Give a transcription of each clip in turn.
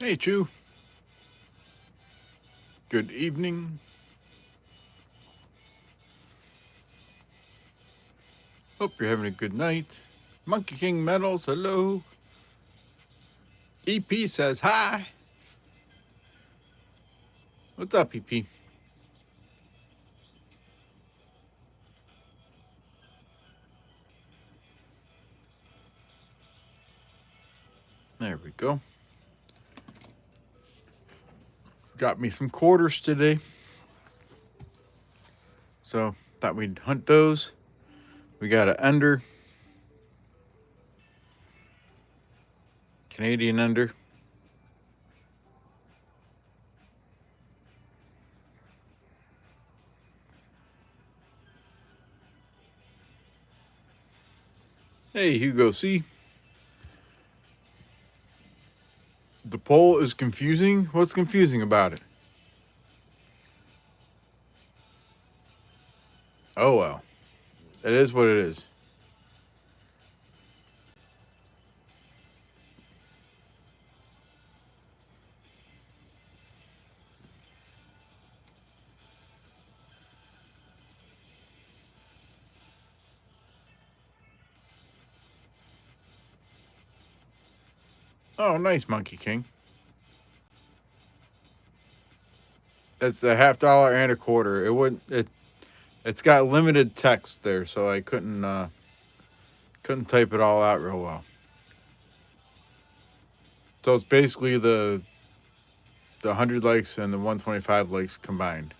Hey, Chew. Good evening. Hope you're having a good night. Monkey King Metals, hello. EP says hi. What's up, EP? There we go. Got me some quarters today. So, thought we'd hunt those. We got an under. Canadian under. Hey, Hugo C. The poll is confusing. What's confusing about it? Oh, well. It is what it is. Oh, nice, Monkey King. That's a $50 and a quarter. It's got limited text there, so I couldn't type it all out real well. So it's basically the 100 likes and the 125 likes combined.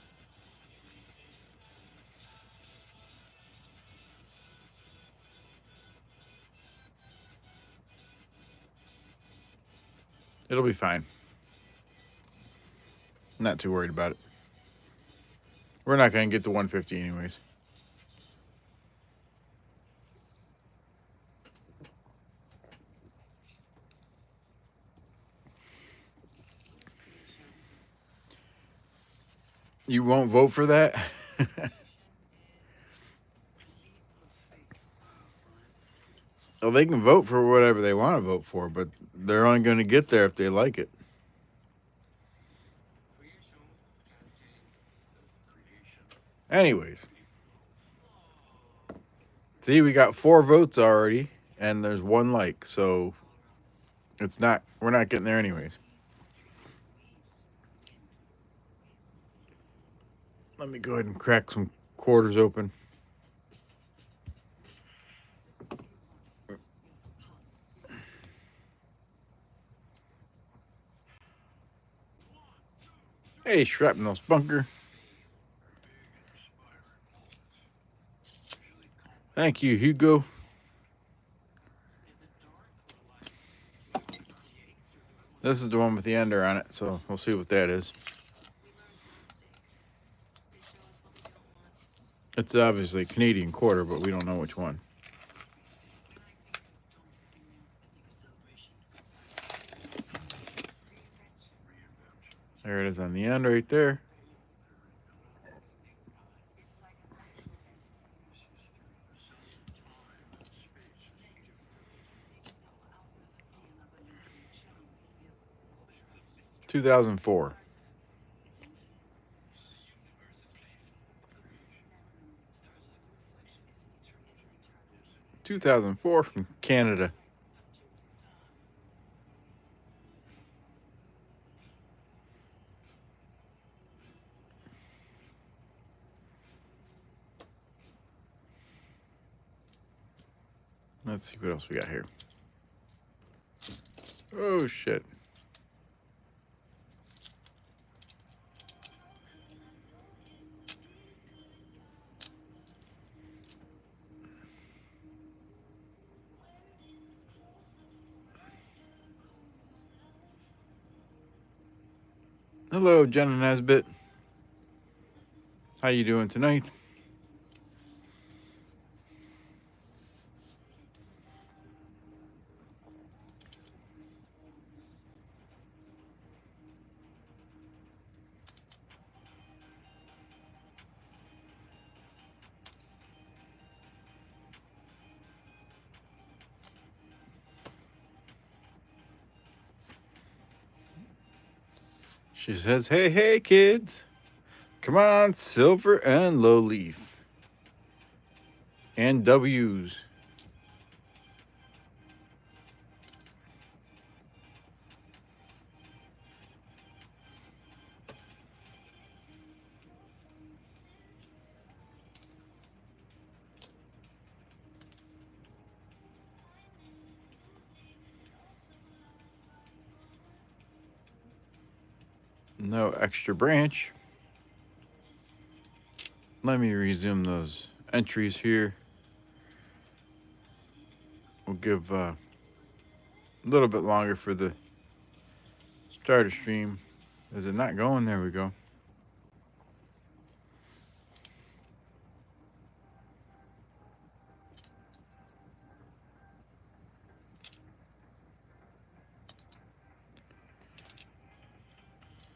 It'll be fine. Not too worried about it. We're not going to get to 150 anyways. You won't vote for that? Well, they can vote for whatever they want to vote for, but they're only going to get there if they like it. Anyways. See, we got 4 votes already, and there's 1 like, so we're not getting there anyways. Let me go ahead and crack some quarters open. Hey, Shrapnel Spunker. Thank you, Hugo. This is the one with the ender on it, so we'll see what that is. It's obviously a Canadian quarter, but we don't know which one. There it is on the end right there. $2004. 2004 from Canada. Let's see what else we got here. Oh, shit. Hello, Jenna Nesbitt. How you doing tonight? She says, hey, hey, kids. Come on, silver and low leaf. And W's. No extra branch. Let me resume those entries here. We'll give a little bit longer for the starter stream. Is it not going? There we go.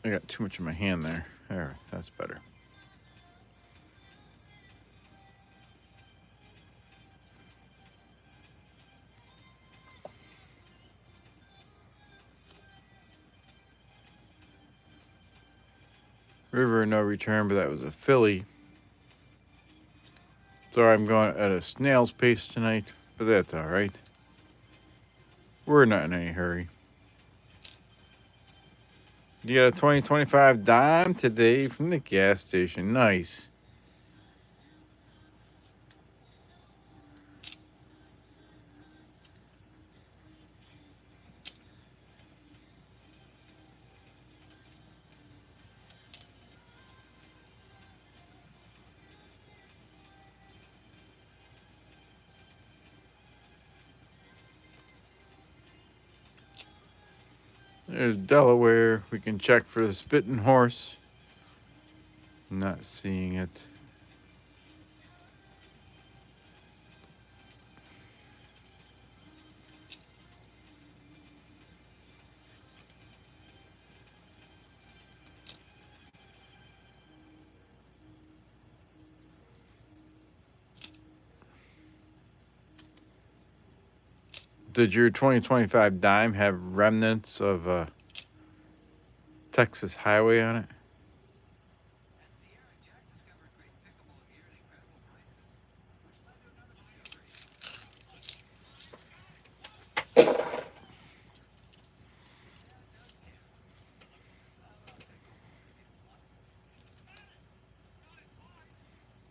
I got too much in my hand there. There, that's better. River, no return, but that was a filly. Sorry, I'm going at a snail's pace tonight, but that's all right. We're not in any hurry. You got a 2025 dime today from the gas station. Nice. There's Delaware. We can check for the spitting horse. Not seeing it. Did your 2025 dime have remnants of Texas Highway on it?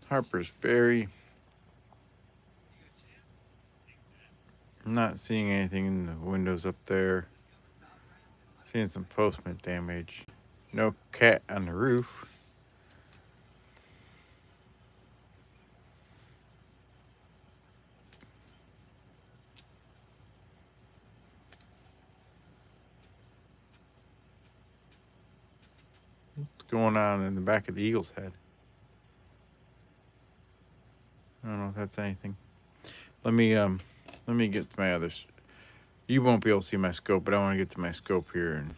Harper's Ferry. I'm not seeing anything in the windows up there. Seeing some postman damage. No cat on the roof. What's going on in the back of the eagle's head? I don't know if that's anything. Let me get to my others. You won't be able to see my scope, but I want to get to my scope here and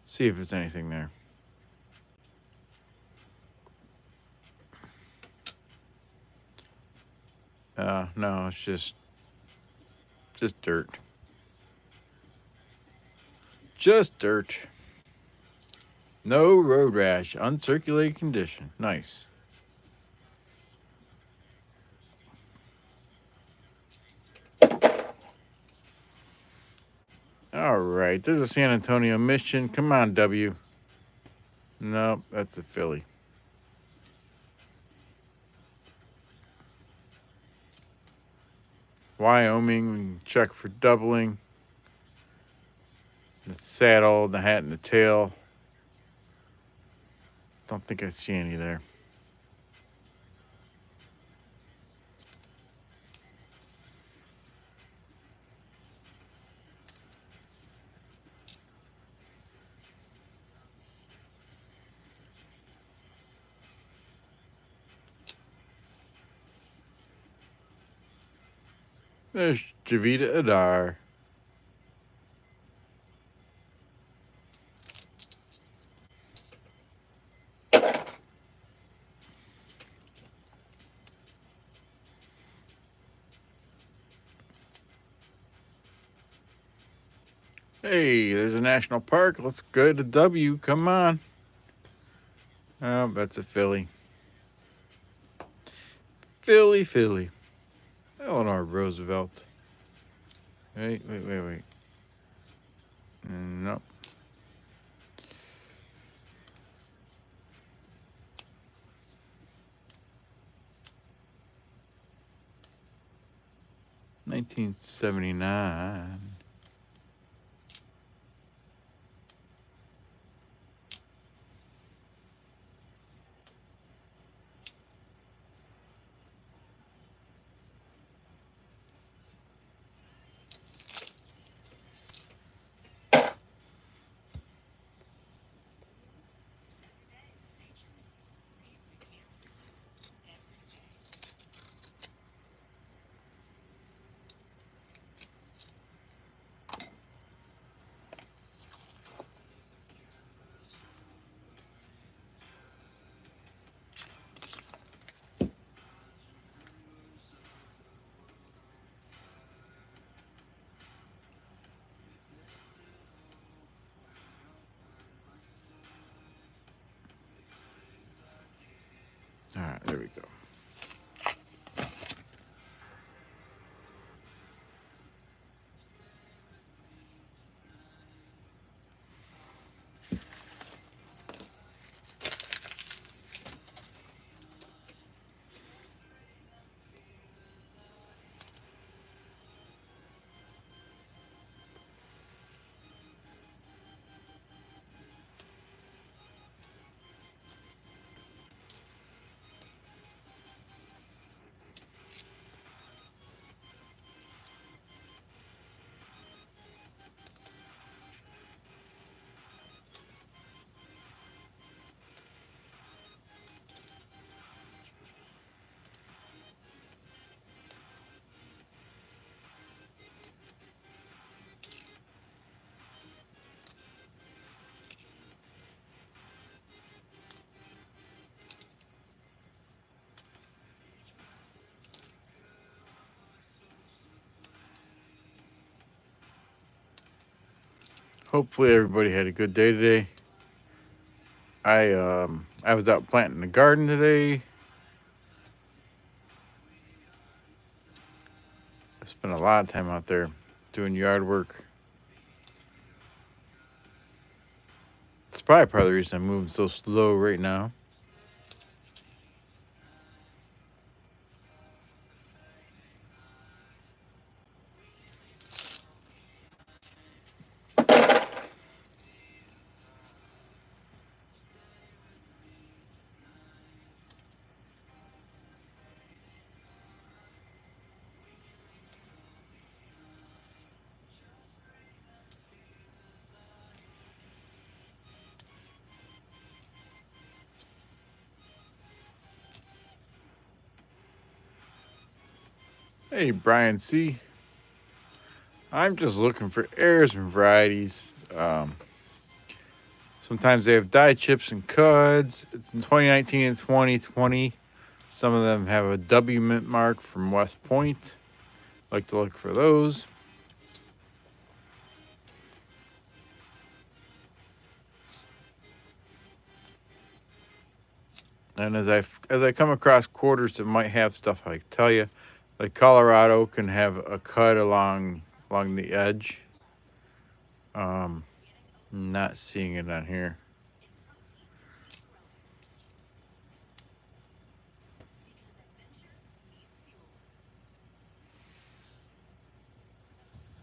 see if there's anything there. No, it's just dirt. Just dirt. No road rash. Uncirculated condition. Nice. All right. There's a San Antonio mission. Come on, W. Nope, that's a Philly. Wyoming, we can check for doubling. The saddle, the hat, and the tail. Don't think I see any there. There's Javita Adar. Hey, there's a national park. Let's go to W. Come on. Oh, that's a filly. Philly. Eleanor Roosevelt. Wait. Nope. $19.79. All right, there we go. Hopefully everybody had a good day today. I was out planting the garden today. I spent a lot of time out there doing yard work. It's probably part of the reason I'm moving so slow right now. Hey, Brian C. I'm just looking for errors and varieties. Sometimes they have die chips and cuds. In 2019 and 2020, some of them have a W mint mark from West Point. Like to look for those. And as I come across quarters that might have stuff, I tell you, like Colorado can have a cut along the edge. Not seeing it on here.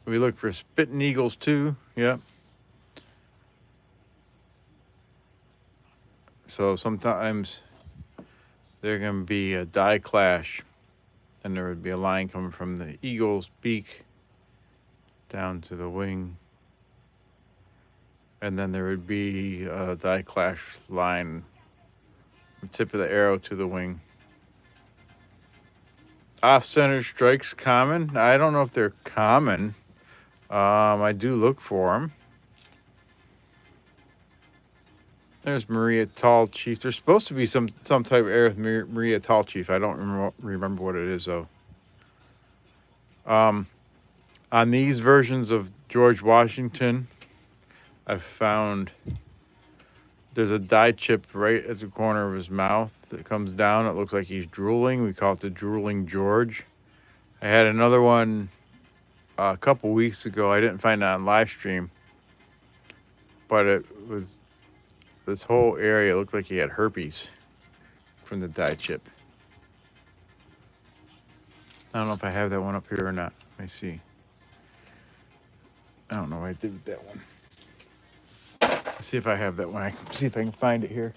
We look for spitting eagles too. Yep. So sometimes there can be a die clash, and there would be a line coming from the eagle's beak down to the wing, and then there would be a die clash line, the tip of the arrow to the wing. Off-center strikes common. I don't know if they're common. I do look for them. There's Maria Tall Chief. There's supposed to be some type of error with Maria Tall Chief. I don't remember what it is though. On these versions of George Washington. I found there's a dye chip right at the corner of his mouth that comes down. It looks like he's drooling. We call it the drooling George. I had another one a couple weeks ago. I didn't find it on live stream, but it was this whole area looked like he had herpes from the dye chip. I don't know if I have that one up here or not. Let me see. I don't know what I did with that one. Let's see if I have that one. I can see if I can find it here.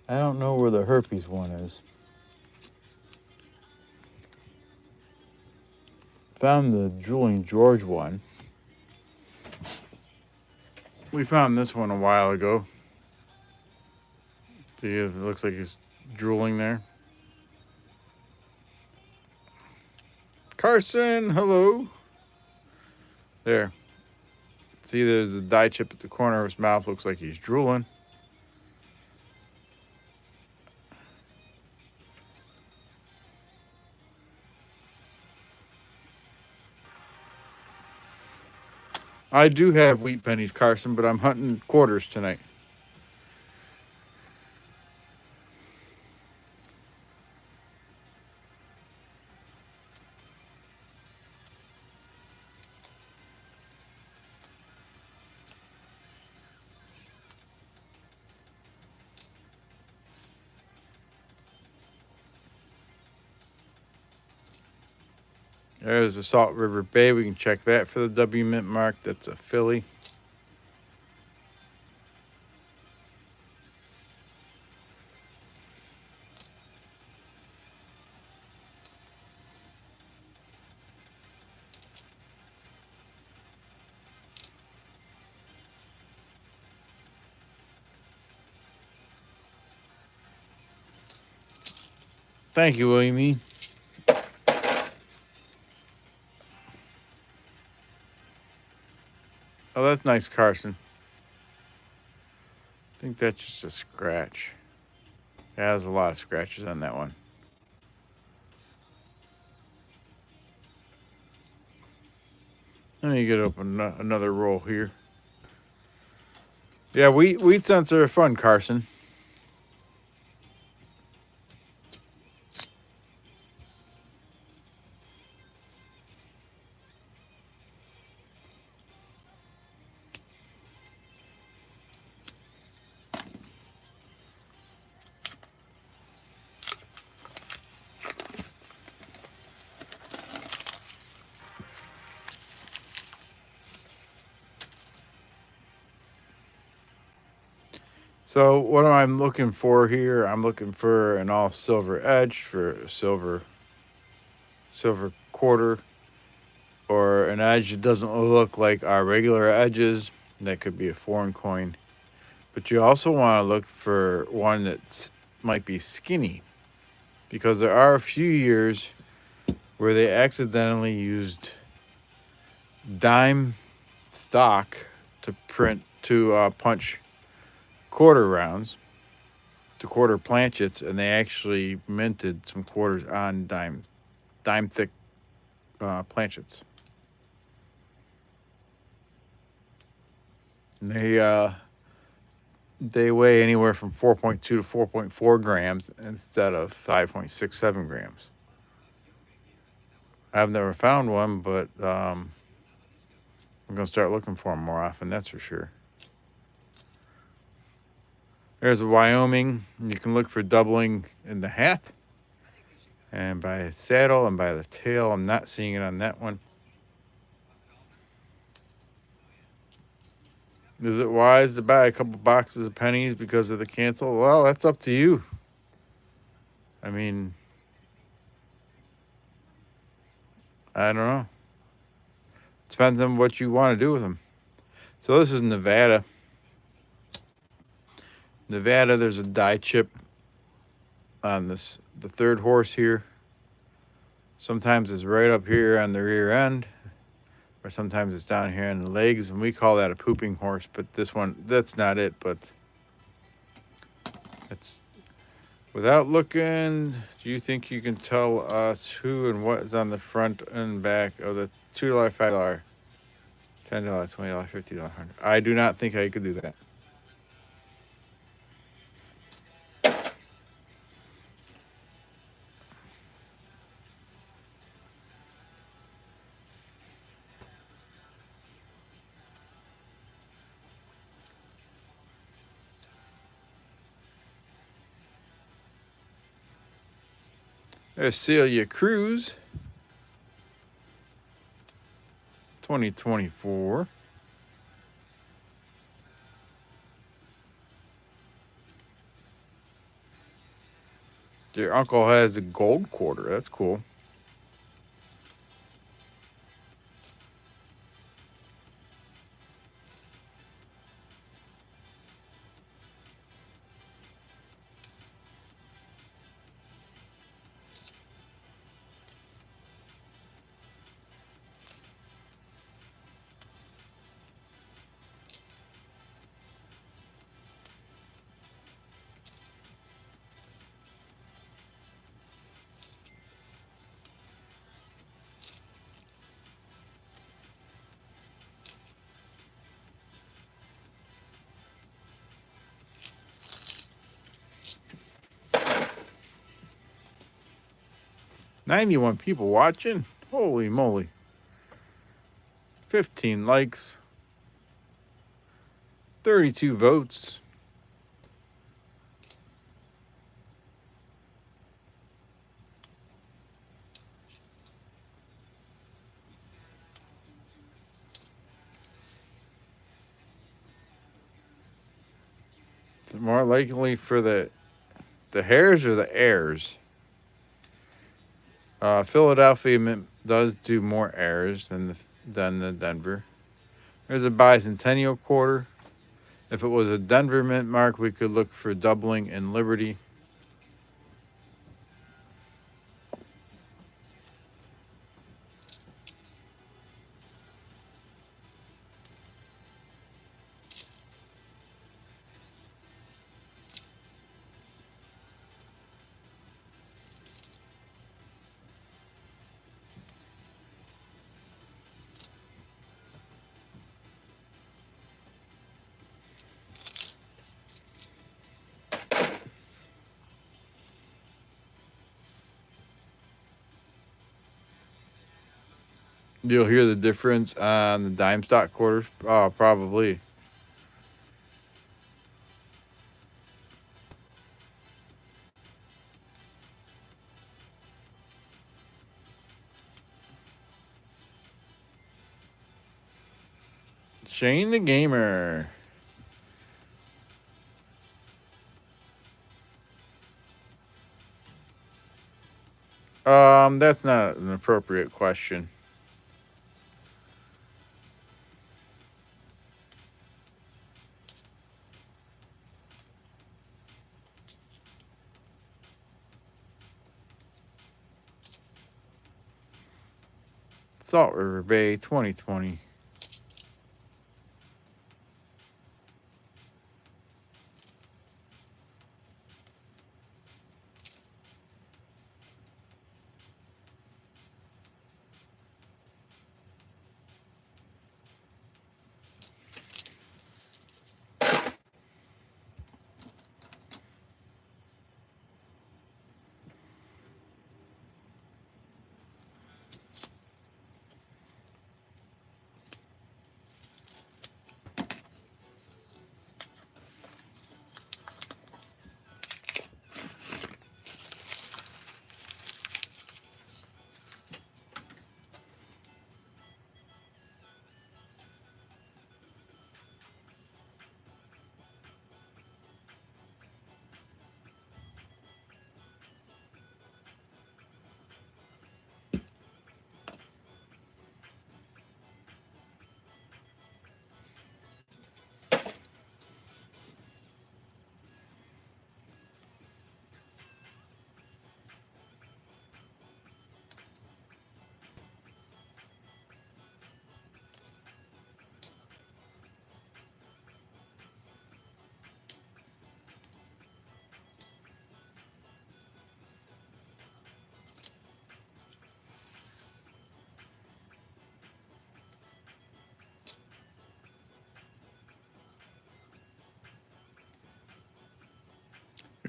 I don't know where the herpes one is. Found the drooling George one. We found this one a while ago. See, it looks like he's drooling there. Carson, hello. There. See, there's a dye chip at the corner of his mouth. Looks like he's drooling. I do have wheat pennies, Carson, but I'm hunting quarters tonight. There's the Salt River Bay. We can check that for the W mint mark. That's a filly. Thank you, Williamie. Oh, that's nice, Carson. I think that's just a scratch. Yeah, there's a lot of scratches on that one. Let me get open another roll here. Yeah, wheat scents are fun, Carson. So what am I looking for here? I'm looking for an all silver edge, for a silver quarter, or an edge that doesn't look like our regular edges. That could be a foreign coin. But you also want to look for one that might be skinny, because there are a few years where they accidentally used dime stock to punch quarter rounds, to quarter planchets, and they actually minted some quarters on dime thick planchets. And they weigh anywhere from 4.2 to 4.4 grams instead of 5.67 grams. I've never found one, but I'm going to start looking for them more often, that's for sure. There's a Wyoming. You can look for doubling in the hat and by the saddle and by the tail. I'm not seeing it on that one. Is it wise to buy a couple boxes of pennies because of the cancel? Well, that's up to you. I mean, I don't know. Depends on what you want to do with them. So this is Nevada. Nevada, there's a dye chip on the third horse here. Sometimes it's right up here on the rear end, or sometimes it's down here in the legs, and we call that a pooping horse. But this one, that's not it. But it's without looking. Do you think you can tell us who and what is on the front and back of the $2, $5, $10, $20, $50, $100? I do not think I could do that. There's Celia Cruz, 2024. Your uncle has a gold quarter. That's cool. $91 people watching. Holy moly. 15 likes. 32 votes. It's more likely for the Hares or the Airs. Philadelphia does do more Airs than the Denver. There's a bicentennial quarter. If it was a Denver mint mark, we could look for doubling in Liberty. You'll hear the difference on the dime stock quarters. Oh, probably. Shane the Gamer. That's not an appropriate question. Salt River Bay 2020.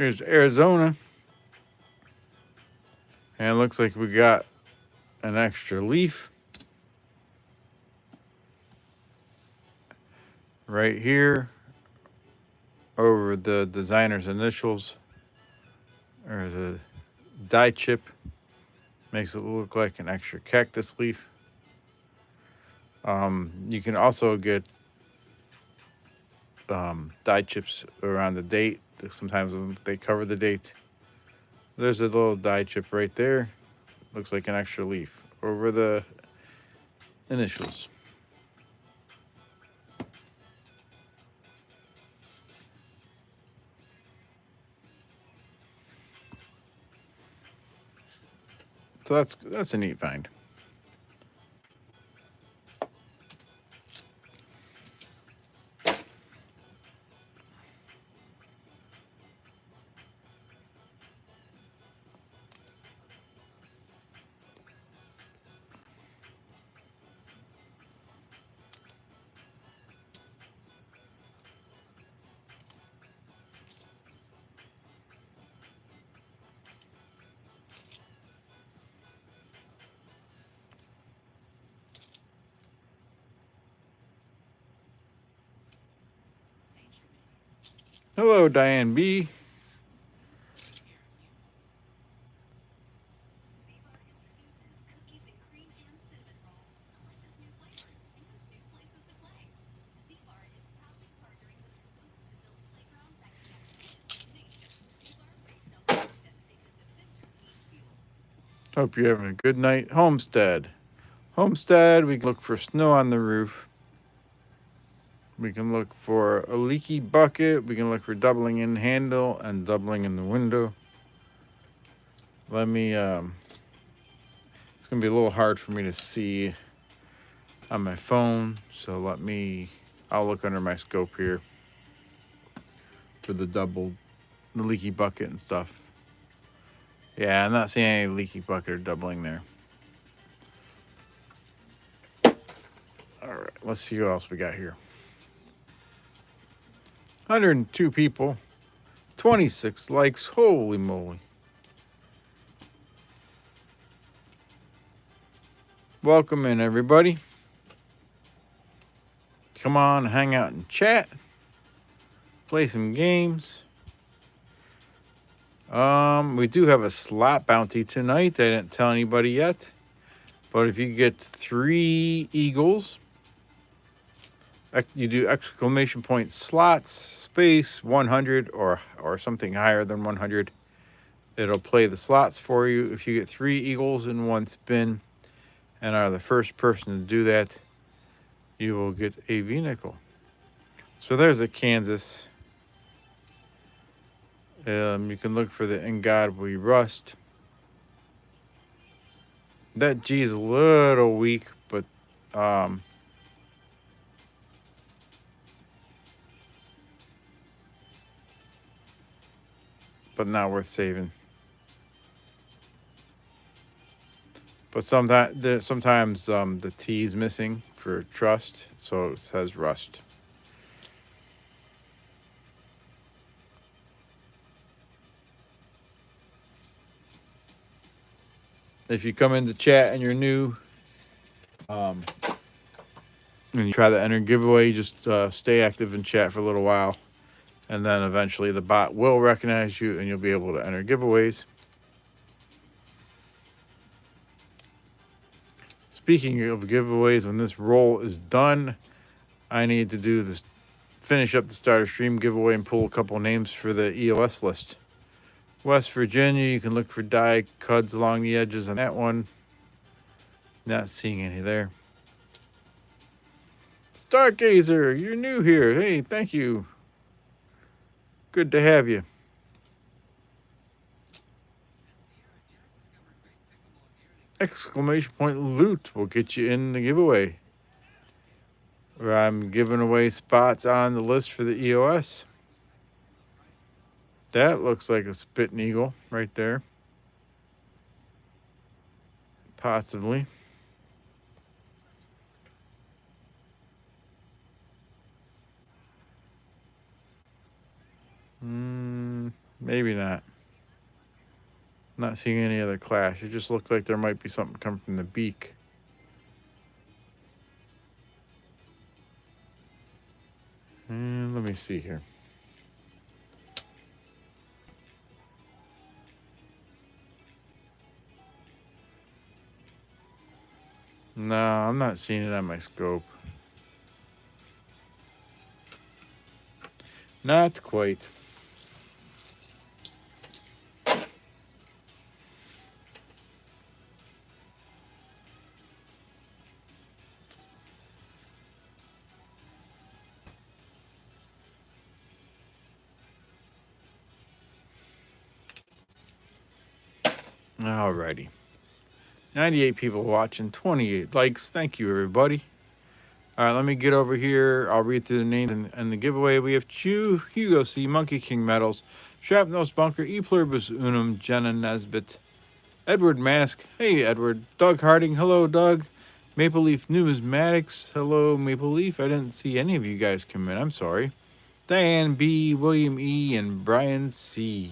Here's Arizona. And it looks like we got an extra leaf right here over the designer's initials. There's a die chip. Makes it look like an extra cactus leaf. You can also get die chips around the date. Sometimes they cover the date. There's a little die chip right there. Looks like an extra leaf over the initials. So that's a neat find. Hello, Diane B. Hope you're having a good night. Homestead. Homestead, we can look for snow on the roof. We can look for a leaky bucket. We can look for doubling in handle and doubling in the window. Let me, it's going to be a little hard for me to see on my phone. So I'll look under my scope here for the leaky bucket and stuff. Yeah, I'm not seeing any leaky bucket or doubling there. All right, let's see what else we got here. 102 people, 26 likes. Holy moly. Welcome in, everybody. Come on, hang out and chat. Play some games. We do have a slot bounty tonight. I didn't tell anybody yet. But if you get 3 eagles, you do exclamation point slots, space 100 or something higher than 100. It'll play the slots for you. If you get 3 eagles in one spin and are the first person to do that, you will get a V-nickel. So there's a Kansas. You can look for the In God We Rust. That G is a little weak, but but not worth saving. But sometimes the T is missing for trust, so it says rust. If you come into chat and you're new, and you try to enter giveaway, just stay active in chat for a little while, and then eventually the bot will recognize you, and you'll be able to enter giveaways. Speaking of giveaways, when this roll is done, I need to do this, finish up the starter stream giveaway and pull a couple names for the EOS list. West Virginia, you can look for die cuds along the edges on that one. Not seeing any there. Stargazer, you're new here. Hey, thank you. Good to have you. Exclamation point loot will get you in the giveaway. Where I'm giving away spots on the list for the EOS. That looks like a spitting eagle right there. Possibly. Maybe Not seeing any other clash. It just looked like there might be something coming from the beak. And let me see here. No, I'm not seeing it on my scope. Not quite. Alrighty. 98 people watching, 28 likes. Thank you, everybody. All right, let me get over here. I'll read through the names and the giveaway. We have Chew, Hugo C, Monkey King Medals, Shrapnose Bunker, E Pluribus Unum, Jenna Nesbitt, Edward Mask. Hey, Edward. Doug Harding. Hello, Doug. Maple Leaf Numismatics. Hello, Maple Leaf. I didn't see any of you guys come in. I'm sorry. Diane B, William E, and Brian C.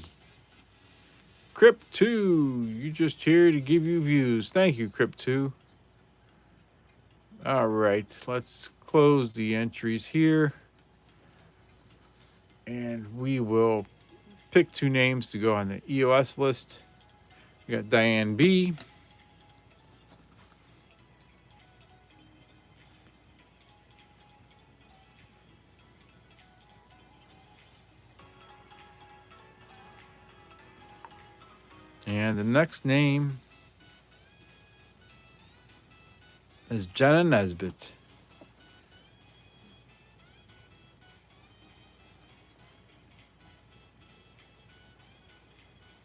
Crypt 2, you just here to give you views. Thank you, Crypt 2. All right, let's close the entries here. And we will pick 2 names to go on the EOS list. We got Diane B. And the next name is Jenna Nesbitt.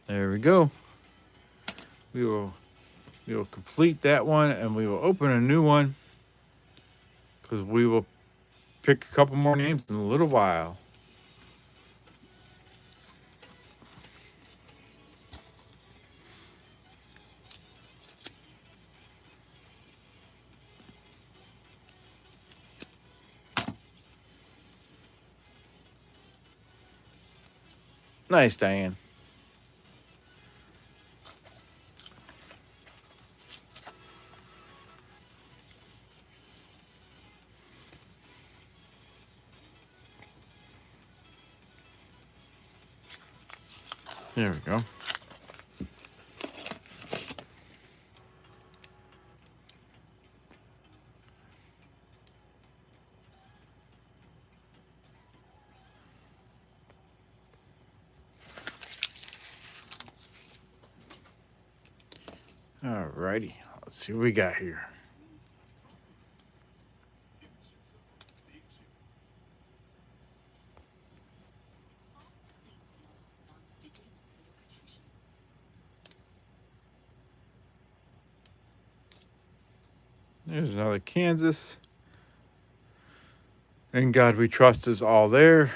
There we go. We will complete that one, and we will open a new one because we will pick a couple more names in a little while. Nice, Diane. There we go. All righty. Let's see what we got here. There's another Kansas. And God We Trust is all there.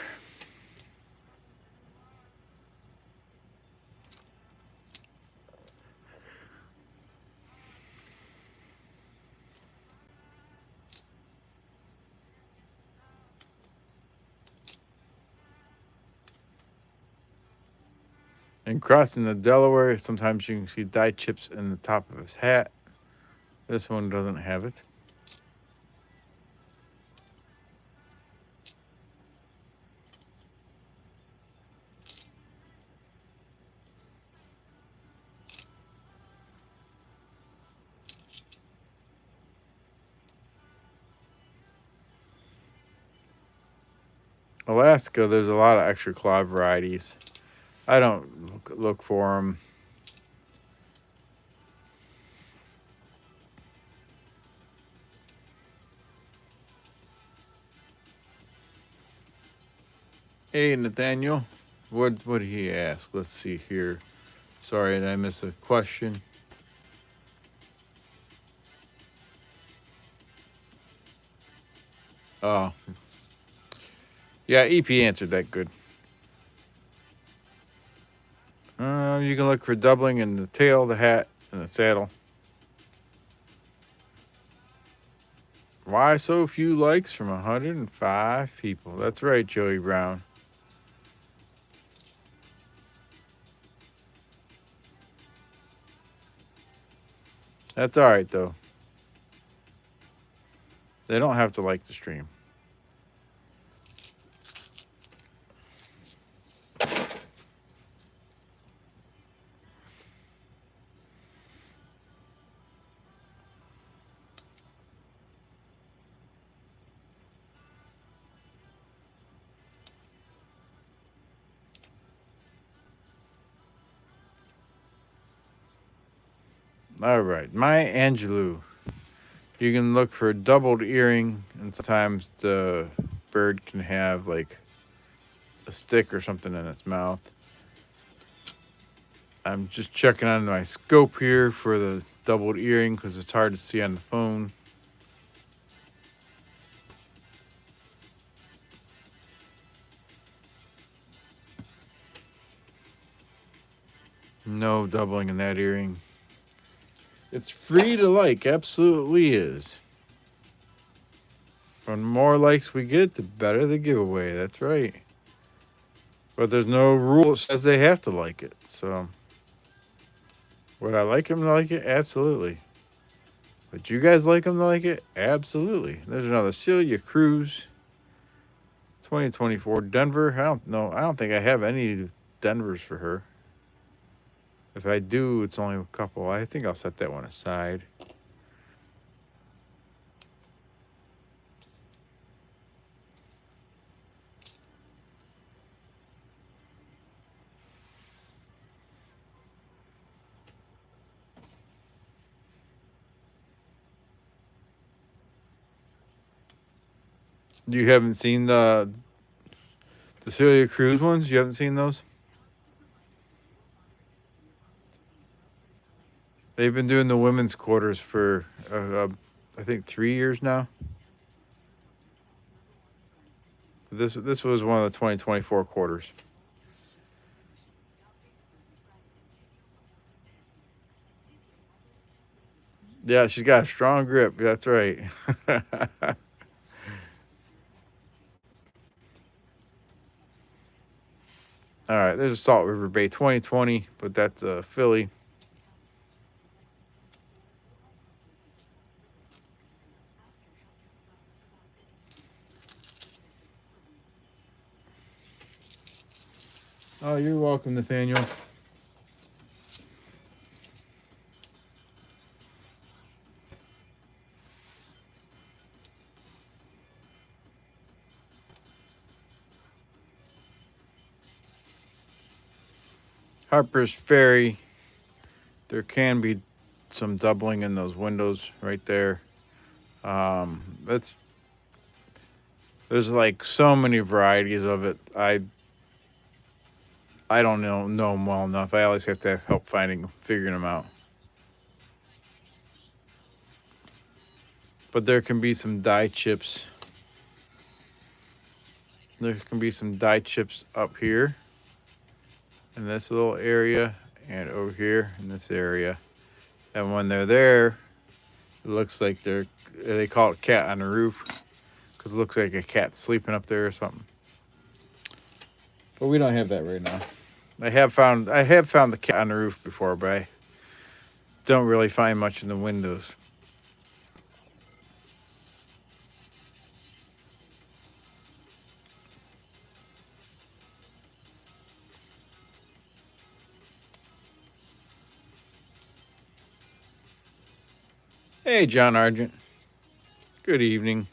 And crossing the Delaware, sometimes you can see dye chips in the top of his hat. This one doesn't have it. Alaska, there's a lot of extra claw varieties. I don't look for them. Hey, Nathaniel. What did he ask? Let's see here. Sorry, did I miss a question? Oh. Yeah, EP answered that good. You can look for doubling in the tail, the hat, and the saddle. Why so few likes from 105 people? That's right, Joey Brown. That's all right though. They don't have to like the stream. All right, Maya Angelou. You can look for a doubled earring, and sometimes the bird can have like a stick or something in its mouth. I'm just checking on my scope here for the doubled earring because it's hard to see on the phone. No doubling in that earring. It's free to like, absolutely is. The more likes we get, the better the giveaway. That's right. But there's no rule that says they have to like it. So, would I like them to like it? Absolutely. Would you guys like them to like it? Absolutely. There's another Celia Cruz, 2024 Denver. I don't know. I don't think I have any Denvers for her. If I do, it's only a couple. I think I'll set that one aside. You haven't seen the Celia Cruz ones? You haven't seen those? They've been doing the women's quarters for, I think, 3 years now. This was one of the 2024 quarters. Yeah, she's got a strong grip. That's right. All right, there's a Salt River Bay 2020, but that's a filly. Oh, you're welcome, Nathaniel. Harper's Ferry. There can be some doubling in those windows right there. That's there's like so many varieties of it. I don't know them well enough. I always have to have help figuring them out. But there can be some dye chips. There can be some dye chips up here in this little area and over here in this area. And when they're there, it looks like they call it cat on the roof because it looks like a cat sleeping up there or something. But we don't have that right now. I have found the cat on the roof before, but I don't really find much in the windows. Hey, John Argent. Good evening.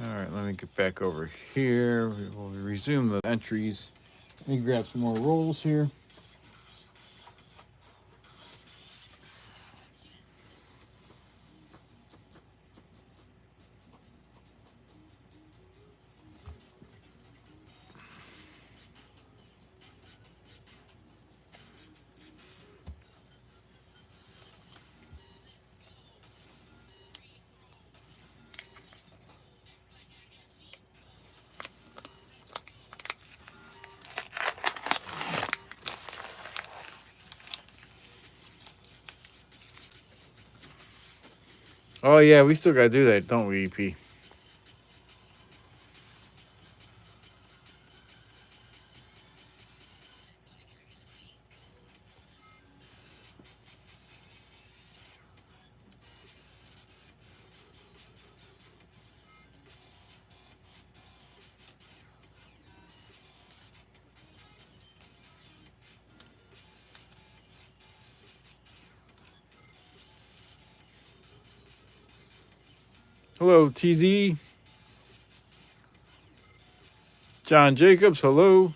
All right, let me get back over here. We will resume the entries. Let me grab some more rolls here. Oh yeah, we still gotta do that, don't we, EP? Hello, TZ. John Jacobs, hello.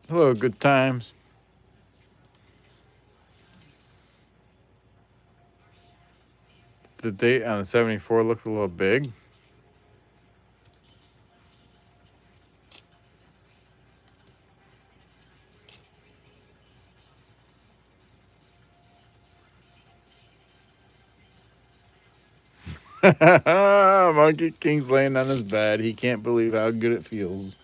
Hello, good times. The date on the 74 looked a little big. Monkey King's laying on his bed. He can't believe how good it feels.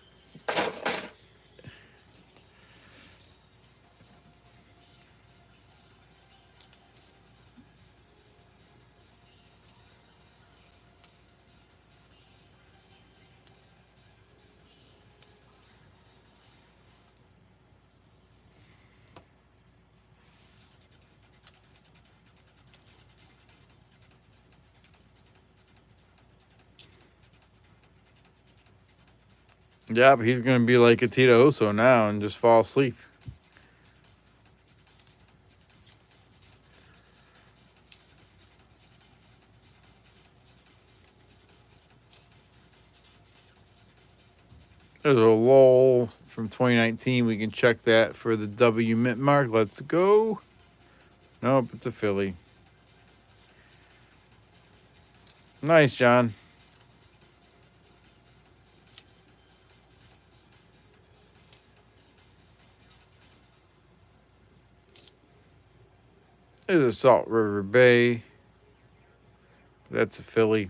Yeah, but he's gonna be like a Tito Oso now and just fall asleep. There's a lull from 2019. We can check that for the W mint mark. Let's go. Nope, it's a Philly. Nice, John. There's a Salt River Bay. That's a Philly.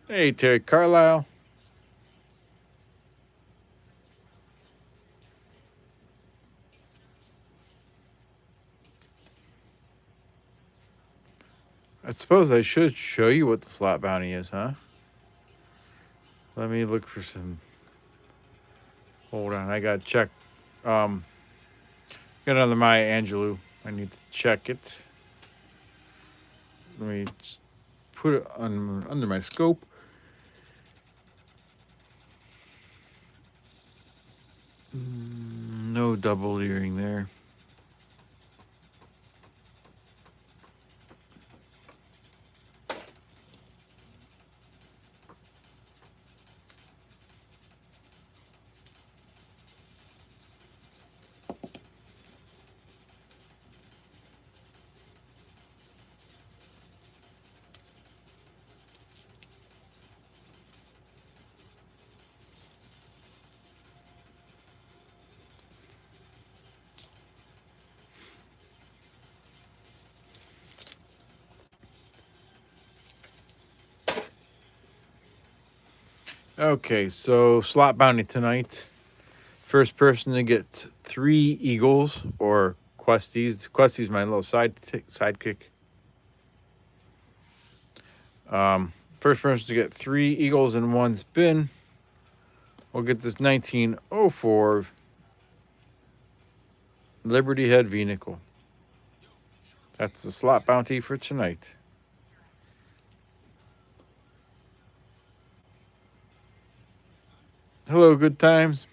Hey, Terry Carlisle. I suppose I should show you what the slot bounty is, huh? Let me look for some. Hold on, I gotta check. Got another Maya Angelou. I need to check it. Let me put it under my scope. No double earring there. Okay, so slot bounty tonight. First person to get 3 eagles or questies. Questies my little sidekick. First person to get 3 eagles in one spin will get this 1904 Liberty Head V-Nickel. That's the slot bounty for tonight. Hello, good times.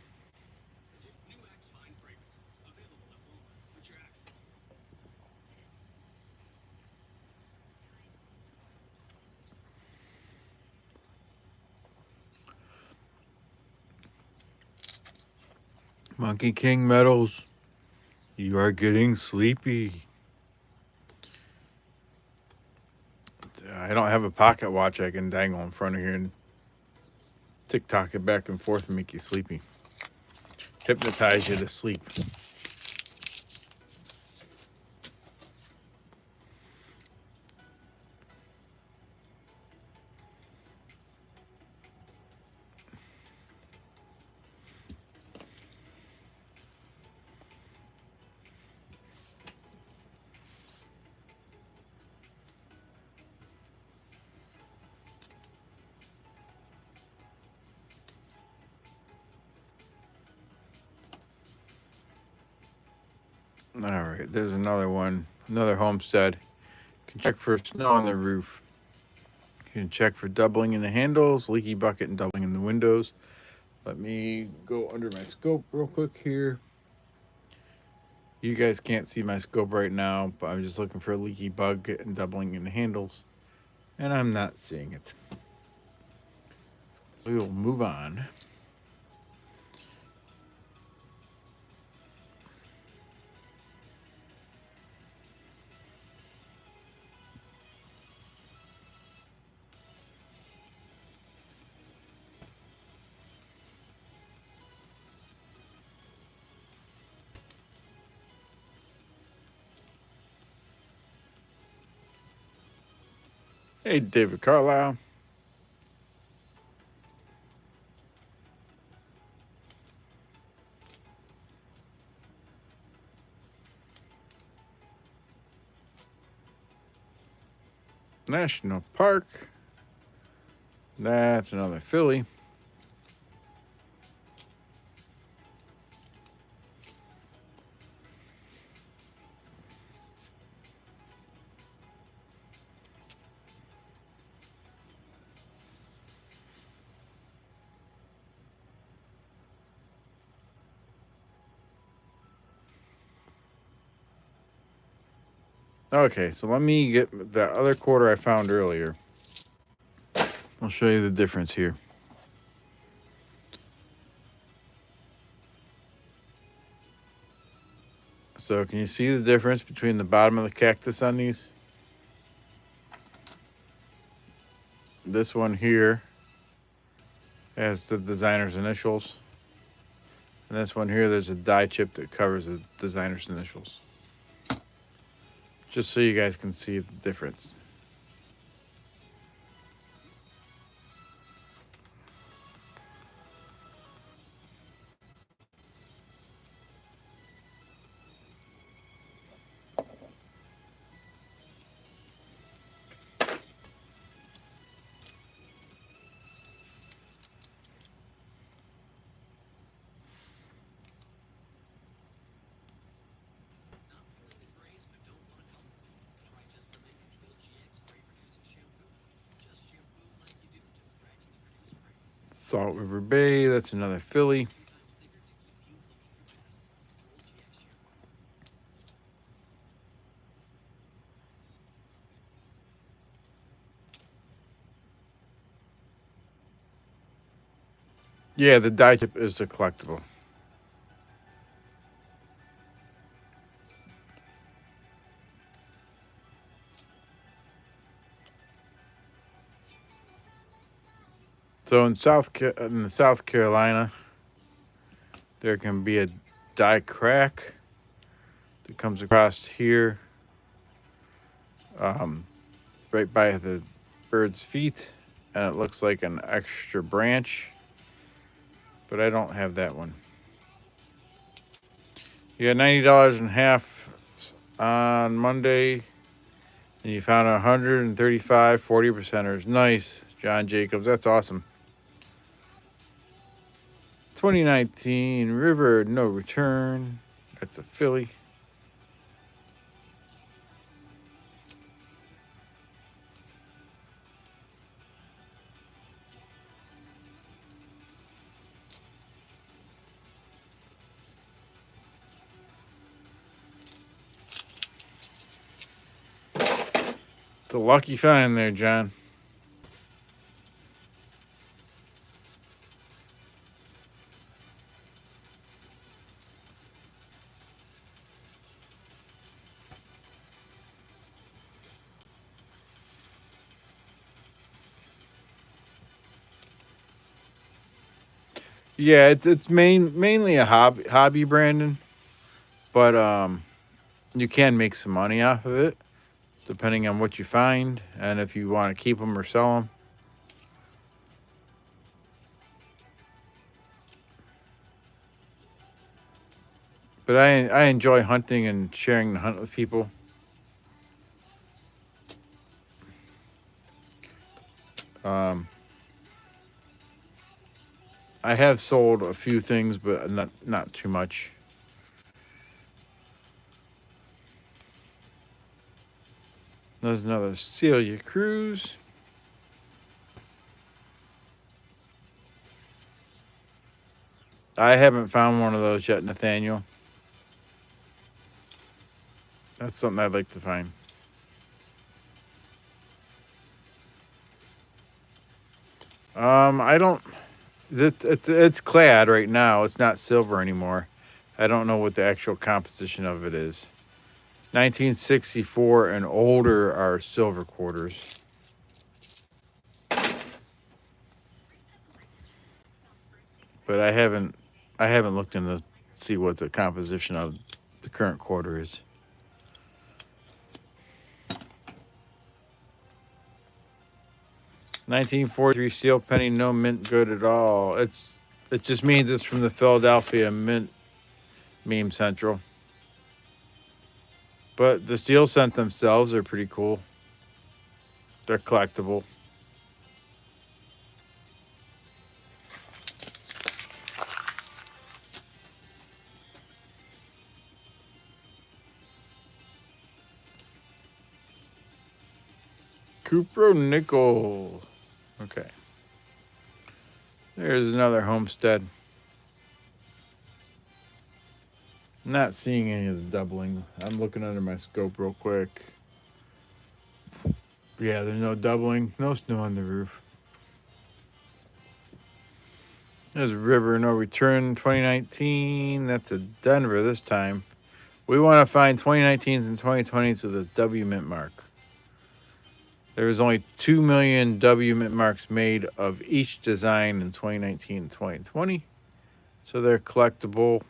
Monkey King Metals, you are getting sleepy. I don't have a pocket watch I can dangle in front of here and tick-tock it back and forth and make you sleepy. Hypnotize you to sleep. All right, there's another one, another homestead. You can check for snow on the roof. You can check for doubling in the handles, leaky bucket, and doubling in the windows. Let me go under my scope real quick here. You guys can't see my scope right now, but I'm just looking for a leaky bucket and doubling in the handles, and I'm not seeing it. So we will move on. Hey, David Carlisle. National Park. That's another filly. Okay, so let me get that other quarter I found earlier. I'll show you the difference here. So can you see the difference between the bottom of the cactus on these? This one here has the designer's initials. And this one here, there's a die chip that covers the designer's initials. Just so you guys can see the difference. Salt River Bay, that's another filly. Yeah, the die chip is a collectible. So in South Carolina, there can be a die crack that comes across here, right by the bird's feet, and it looks like an extra branch, but I don't have that one. You got $90 and half on Monday, and you found 135 40%ers. Nice, John Jacobs. That's awesome. 2019 River No Return. That's a filly. It's a lucky find there, John. Yeah, it's mainly a hobby, Brandon, but you can make some money off of it depending on what you find and if you want to keep them or sell them. But I enjoy hunting and sharing the hunt with people. Um, I have sold a few things, but not too much. There's another Celia Cruz. I haven't found one of those yet, Nathaniel. That's something I'd like to find. I don't. It's clad right now. It's not silver anymore. I don't know what the actual composition of it is. 1964 and older are silver quarters. But I haven't looked into see what the composition of the current quarter is. 1943 steel penny, no mint good at all. It just means it's from the Philadelphia Mint Meme Central. But the steel cent themselves are pretty cool. They're collectible. Cupro nickel. Okay. There's another homestead. Not seeing any of the doubling. I'm looking under my scope real quick. Yeah, there's no doubling. No snow on the roof. There's River No Return 2019. That's a Denver this time. We want to find 2019s and 2020s with a W mint mark. There was only 2 million W mint marks made of each design in 2019 and 2020. So they're collectible.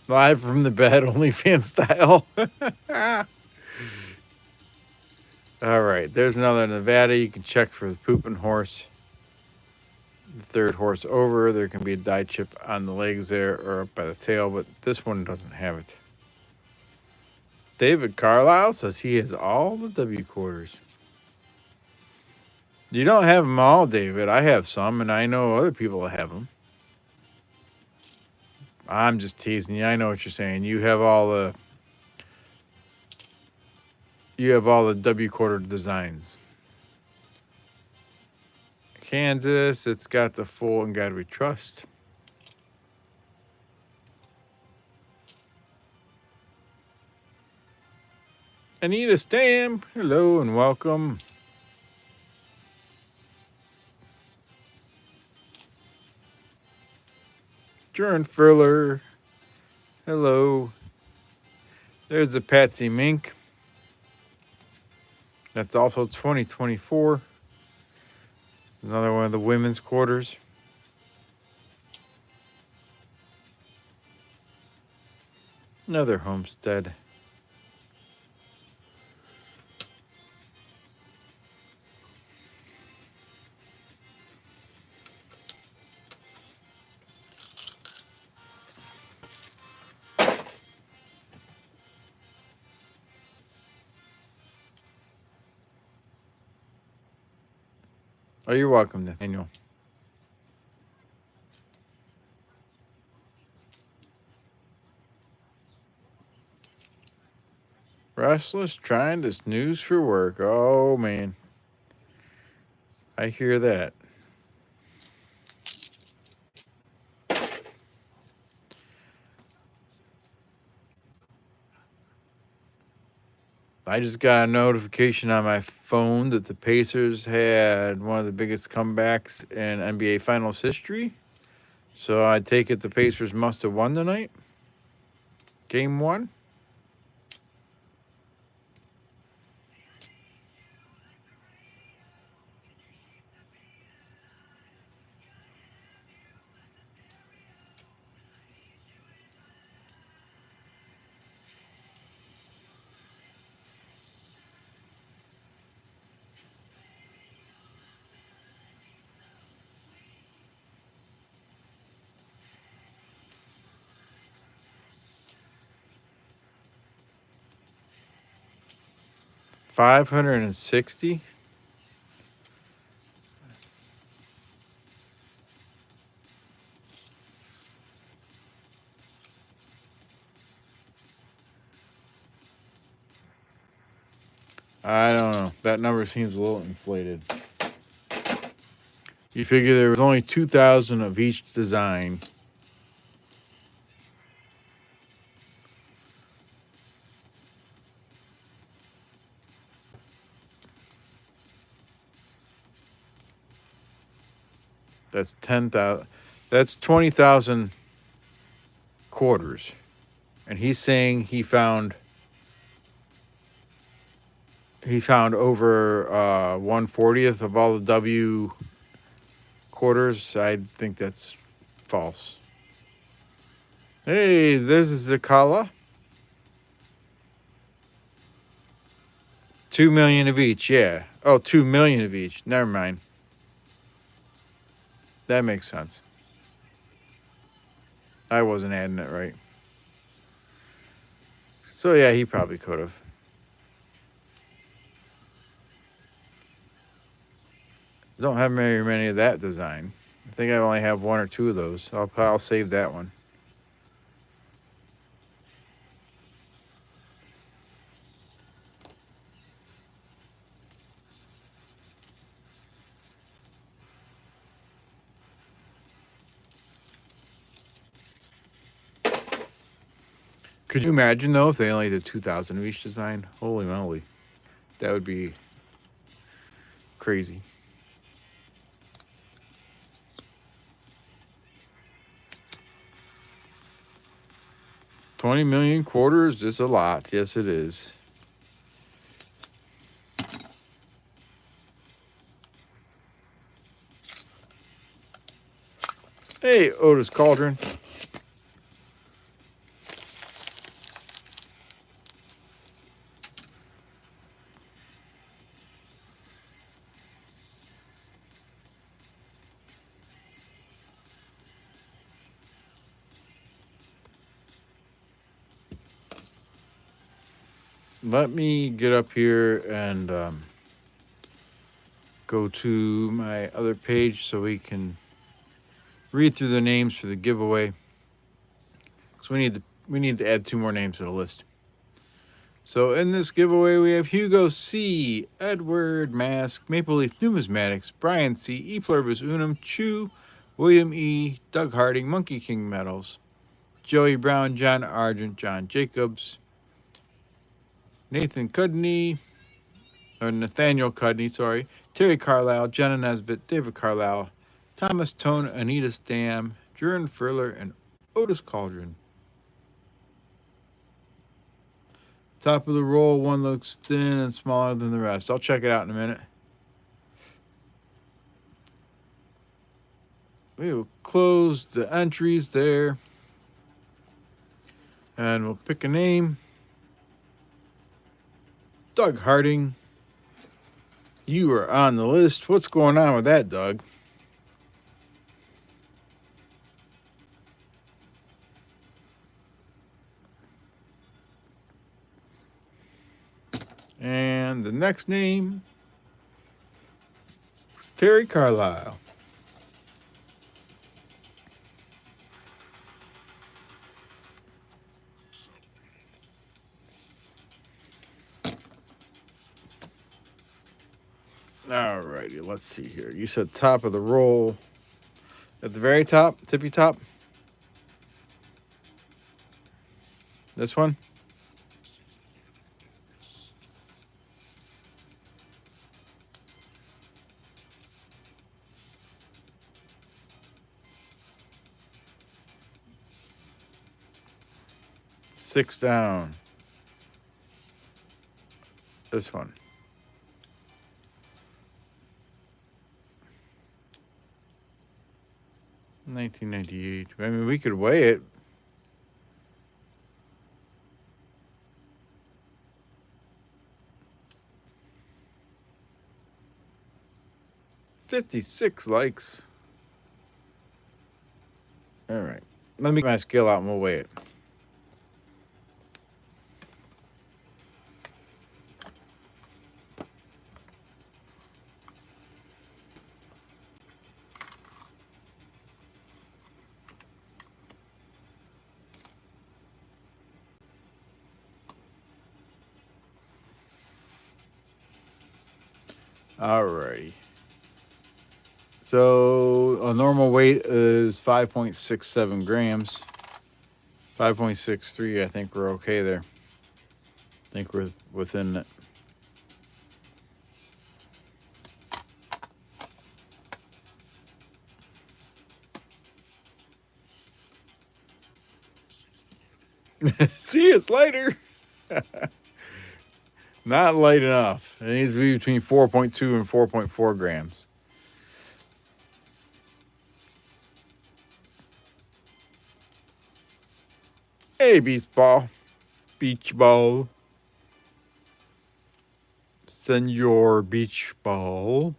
Live from the bed, OnlyFans style. All right, there's another Nevada. You can check for the pooping horse. The third horse over, there can be a die chip on the legs there or up by the tail, but this one doesn't have it. David Carlisle says he has all the W quarters. You don't have them all, David. I have some, and I know other people have them. I'm just teasing you. I know what you're saying. You have all the W quarter designs. Kansas, it's got the full "In God We Trust." Anita Stamp, hello and welcome. Jern Furler, hello. There's the Patsy Mink. That's also 2024. Another one of the women's quarters. Another homestead. Oh, you're welcome, Nathaniel. Restless trying to snooze for work. Oh, man. I hear that. I just got a notification on my phone that the Pacers had one of the biggest comebacks in NBA Finals history. So I take it the Pacers must have won tonight. Game one. $560. I don't know. That number seems a little inflated. You figure there was only 2,000 of each design. That's 10,000. That's 20,000 quarters. And he's saying he found over 1/40th of all the W quarters. I think that's false. Hey, there's a Zakala. 2 million of each, yeah. Oh, 2 million of each. Never mind. That makes sense. I wasn't adding it right. So yeah, he probably could have. Don't have very many of that design. I think I only have one or two of those. I'll save that one. Could you imagine though if they only did 2,000 of each design? Holy moly, that would be crazy. $20 million quarters is a lot. Yes, it is. Hey, Otis Cauldron. Let me get up here and go to my other page so we can read through the names for the giveaway. So we need to add 2 more names to the list. So in this giveaway we have Hugo C, Edward Mask, Maple Leaf Numismatics, Brian C, E Pluribus Unum, Chew, William E, Doug Harding, Monkey King Metals, Joey Brown, John Argent, John Jacobs, Nathaniel Cudney, sorry, Terry Carlisle, Jenna Nesbitt, David Carlisle, Thomas Tone, Anita Stam, Jern Furler, and Otis Cauldron. Top of the roll, one looks thin and smaller than the rest. I'll check it out in a minute. We will close the entries there. And we'll pick a name. Doug Harding. You are on the list. What's going on with that, Doug? And the next name is Terry Carlisle. Alrighty, let's see here. You said top of the roll. At the very top, tippy top. This one. 6 down. This one. $19.98. I mean, we could weigh it. $56 likes. All right. Let me get my scale out and we'll weigh it. Alrighty. So a normal weight is 5.67 grams. 5.63, I think we're okay there. I think we're within it. See, it's lighter. Not light enough. It needs to be between 4.2 and 4.4 grams. Hey, beach ball. Beach ball. Senor Beach Ball.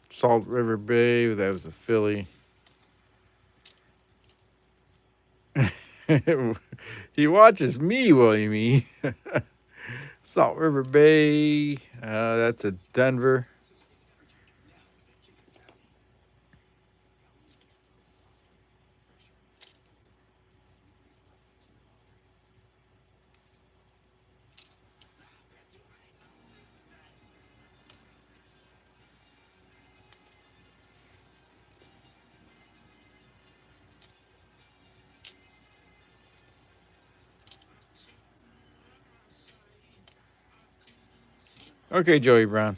Salt River Bay. That was a filly. He watches me, Williamie. Salt River Bay. That's a Denver. Okay, Joey Brown.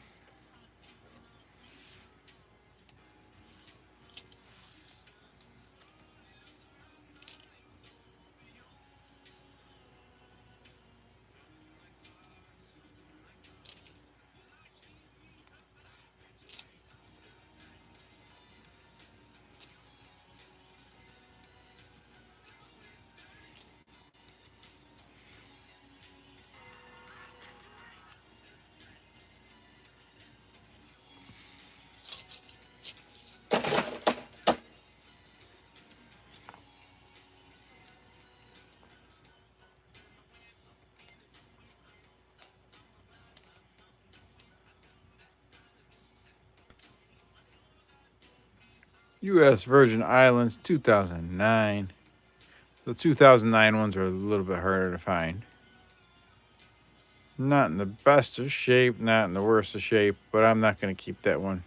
U.S. Virgin Islands, 2009. The 2009 ones are a little bit harder to find. Not in the best of shape, not in the worst of shape, but I'm not going to keep that one.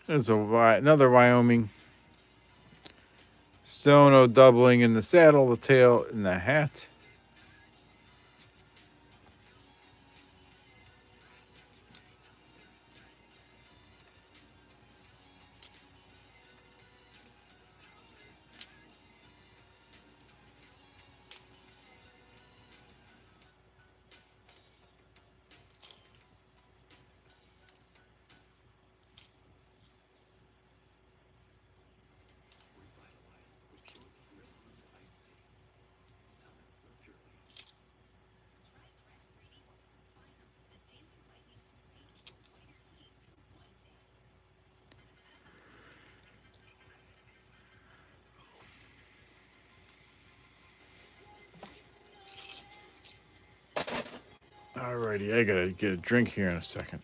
There's another Wyoming. Stono doubling in the saddle, the tail in the hat. Alrighty, I gotta get a drink here in a second.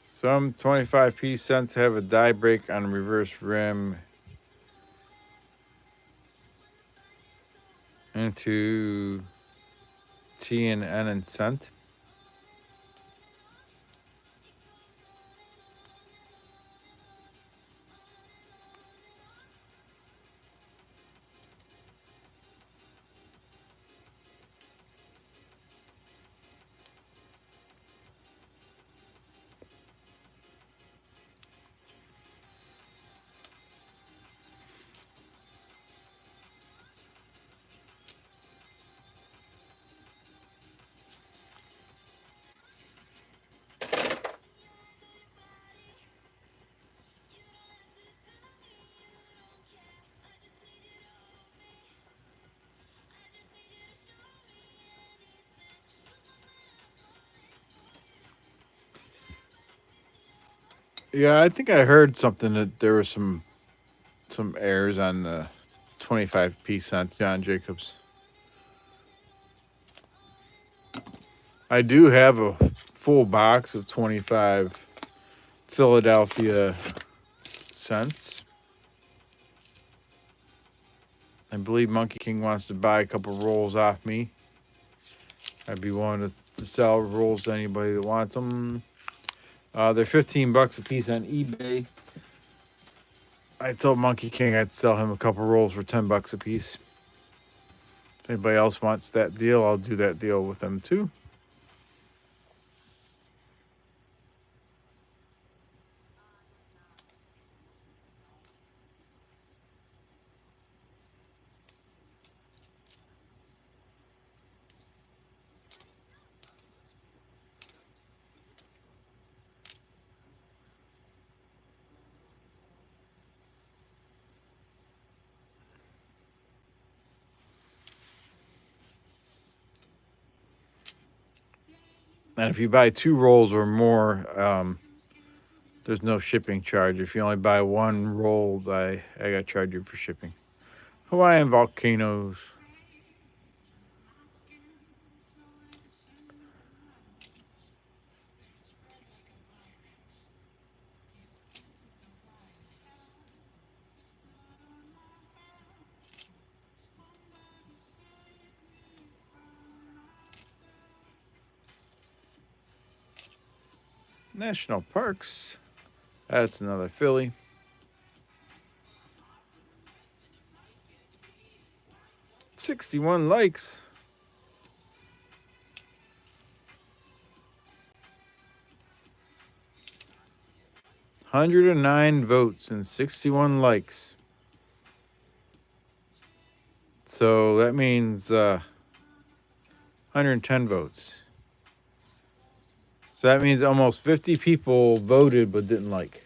Some 25p cents have a die break on reverse rim into T and N and cent. Yeah, I think I heard something that there were some errors on the 25p cents John Jacobs. I do have a full box of 25 Philadelphia cents. I believe Monkey King wants to buy a couple rolls off me. I'd be willing to sell rolls to anybody that wants them. They're $15 a piece on eBay. I told Monkey King I'd sell him a couple rolls for $10 a piece. If anybody else wants that deal, I'll do that deal with them too. And if you buy 2 rolls or more, there's no shipping charge. If you only buy 1 roll, I got to charge you for shipping. Hawaiian volcanoes. National parks. That's another Philly. $61 likes. 109 votes and 61 likes. So that means 110 votes. So that means almost 50 people voted but didn't like.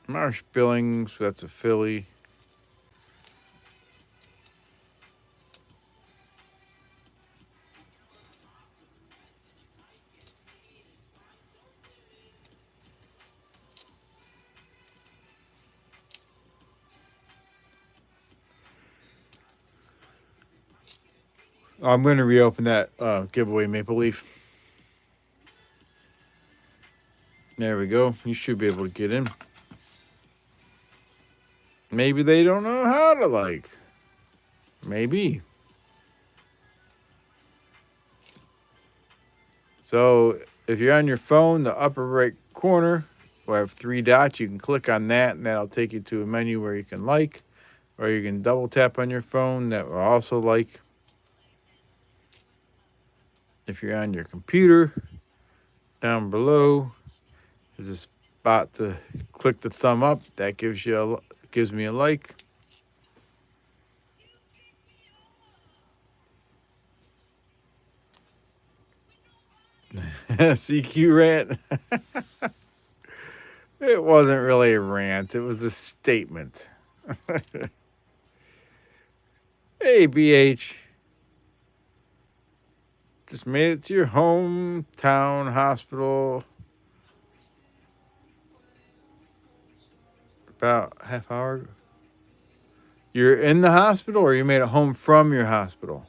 Marsh Billings, that's a Philly. I'm going to reopen that giveaway Maple Leaf. There we go. You should be able to get in. Maybe they don't know how to like. Maybe. So if you're on your phone, the upper right corner will have 3 dots. You can click on that, and that'll take you to a menu where you can like, or you can double tap on your phone. That will also like. If you're on your computer, down below, there's a spot to click the thumb up. That gives me a like. CQ rant. It wasn't really a rant. It was a statement. Hey, BH. Just made it to your hometown hospital about half hour. You're in the hospital or you made it home from your hospital?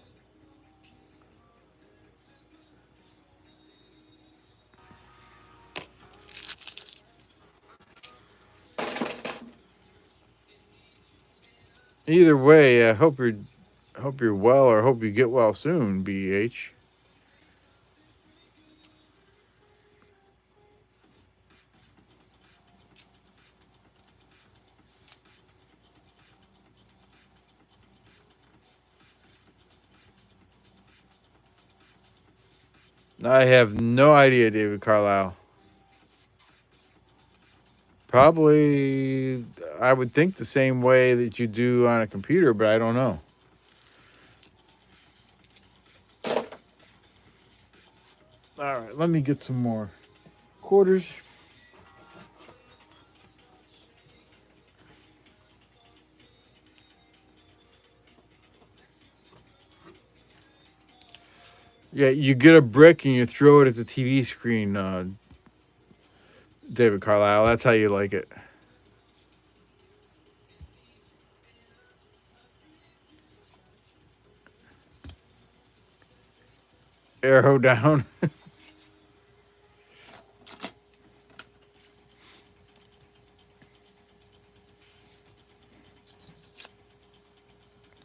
Either way, I hope you're well or hope you get well soon, BH. I have no idea, David Carlisle. Probably, I would think the same way that you do on a computer, but I don't know. All right, let me get some more quarters. Yeah, you get a brick and you throw it at the TV screen, David Carlisle. That's how you like it. Arrow down.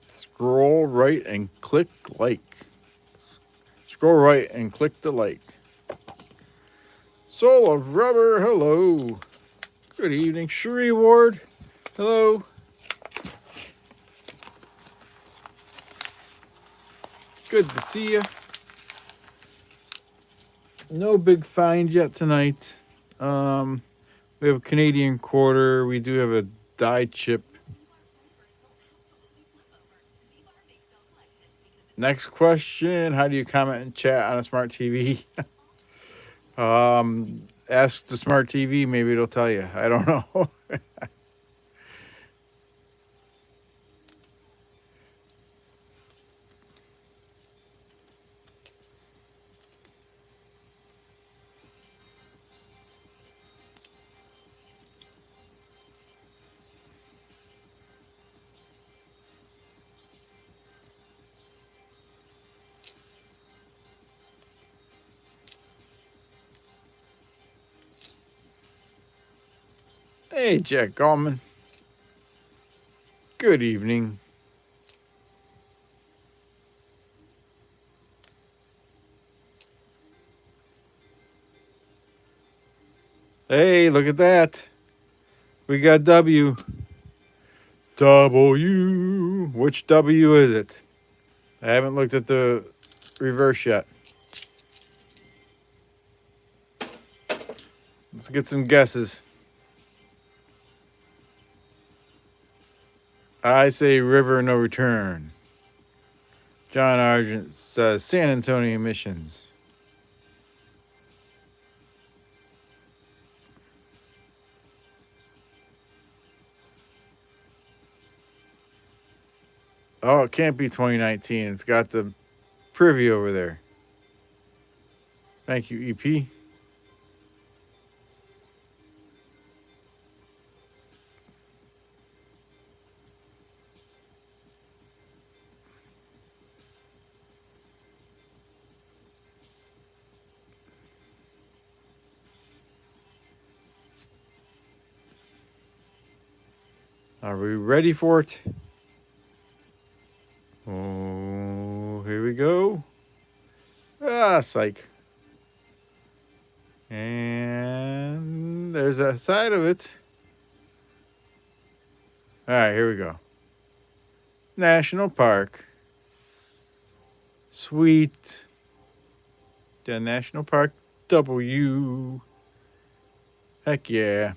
Scroll right and click like. Scroll right and click the like. Soul of Rubber, hello. Good evening. Cherie Ward, hello. Good to see you. No big find yet tonight. We have a Canadian quarter. We do have a die chip. Next question: how do you comment and chat on a smart TV? Ask the smart TV. Maybe it'll tell you. I don't know. Hey, Jack Gallman. Good evening. Hey, look at that. We got W. W. Which W is it? I haven't looked at the reverse yet. Let's get some guesses. I say River No Return. John Argent says San Antonio Missions. Oh, it can't be 2019. It's got the privy over there. Thank you, EP. Are we ready for it? Oh, here we go. Ah, psych. And there's that side of it. All right, here we go. National Park. Sweet. The National Park W. Heck yeah.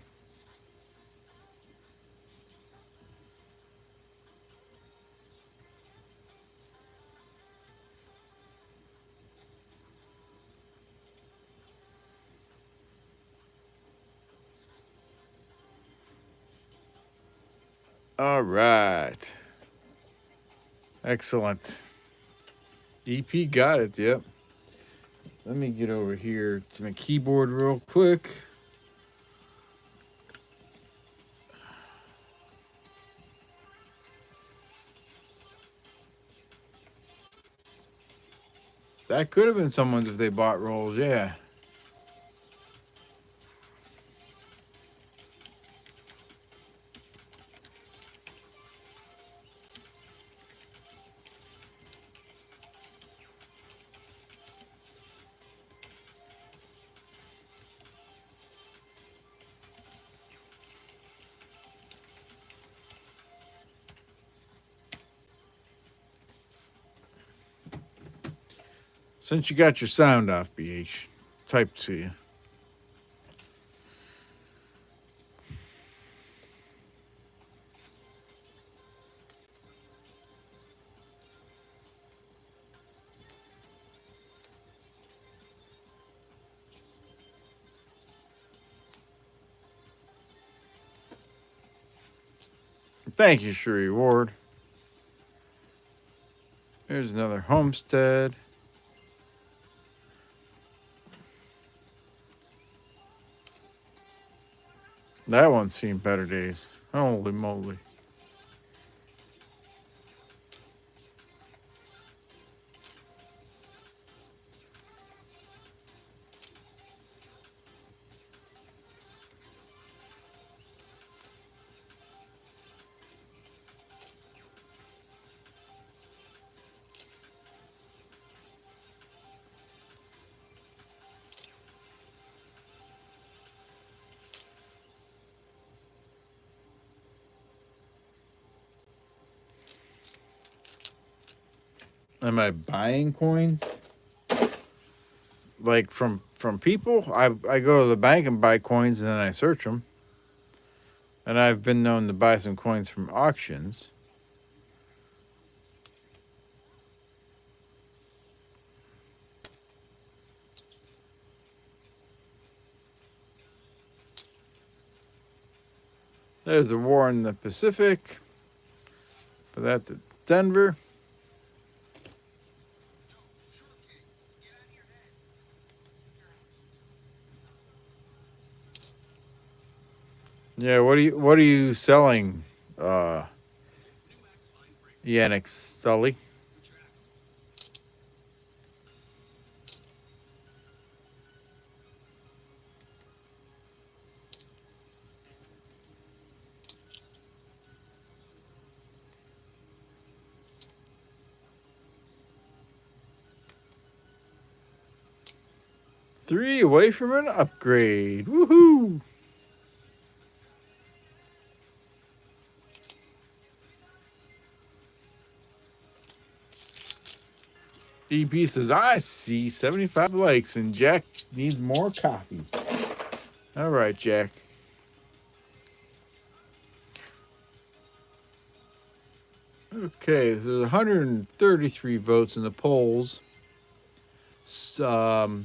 All right. Excellent. EP got it, yep. Let me get over here to my keyboard real quick. That could have been someone's if they bought rolls, yeah. Since you got your sound off, BH, type to you. Thank you, Cherie Ward. There's another homestead. That one's seen better days. Holy moly. Am I buying coins? Like from people? I go to the bank and buy coins and then I search them. And I've been known to buy some coins from auctions. There's a war in the Pacific. But that's at Denver. Yeah, what are you selling? Yannick Sully. Three away from an upgrade. Woohoo! DP says, I see 75 likes and Jack needs more coffee. All right, Jack. Okay, there's 133 votes in the polls. The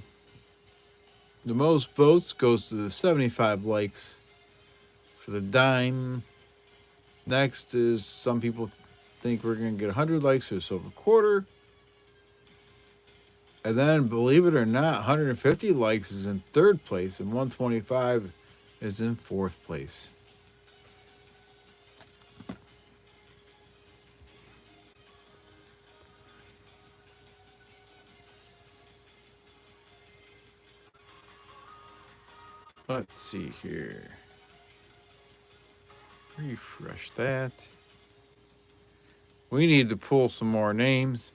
most votes goes to the 75 likes for the dime. Next is some people think we're going to get 100 likes for the silver quarter. And then, believe it or not, 150 likes is in third place, and 125 is in fourth place. Let's see here. Refresh that. We need to pull some more names.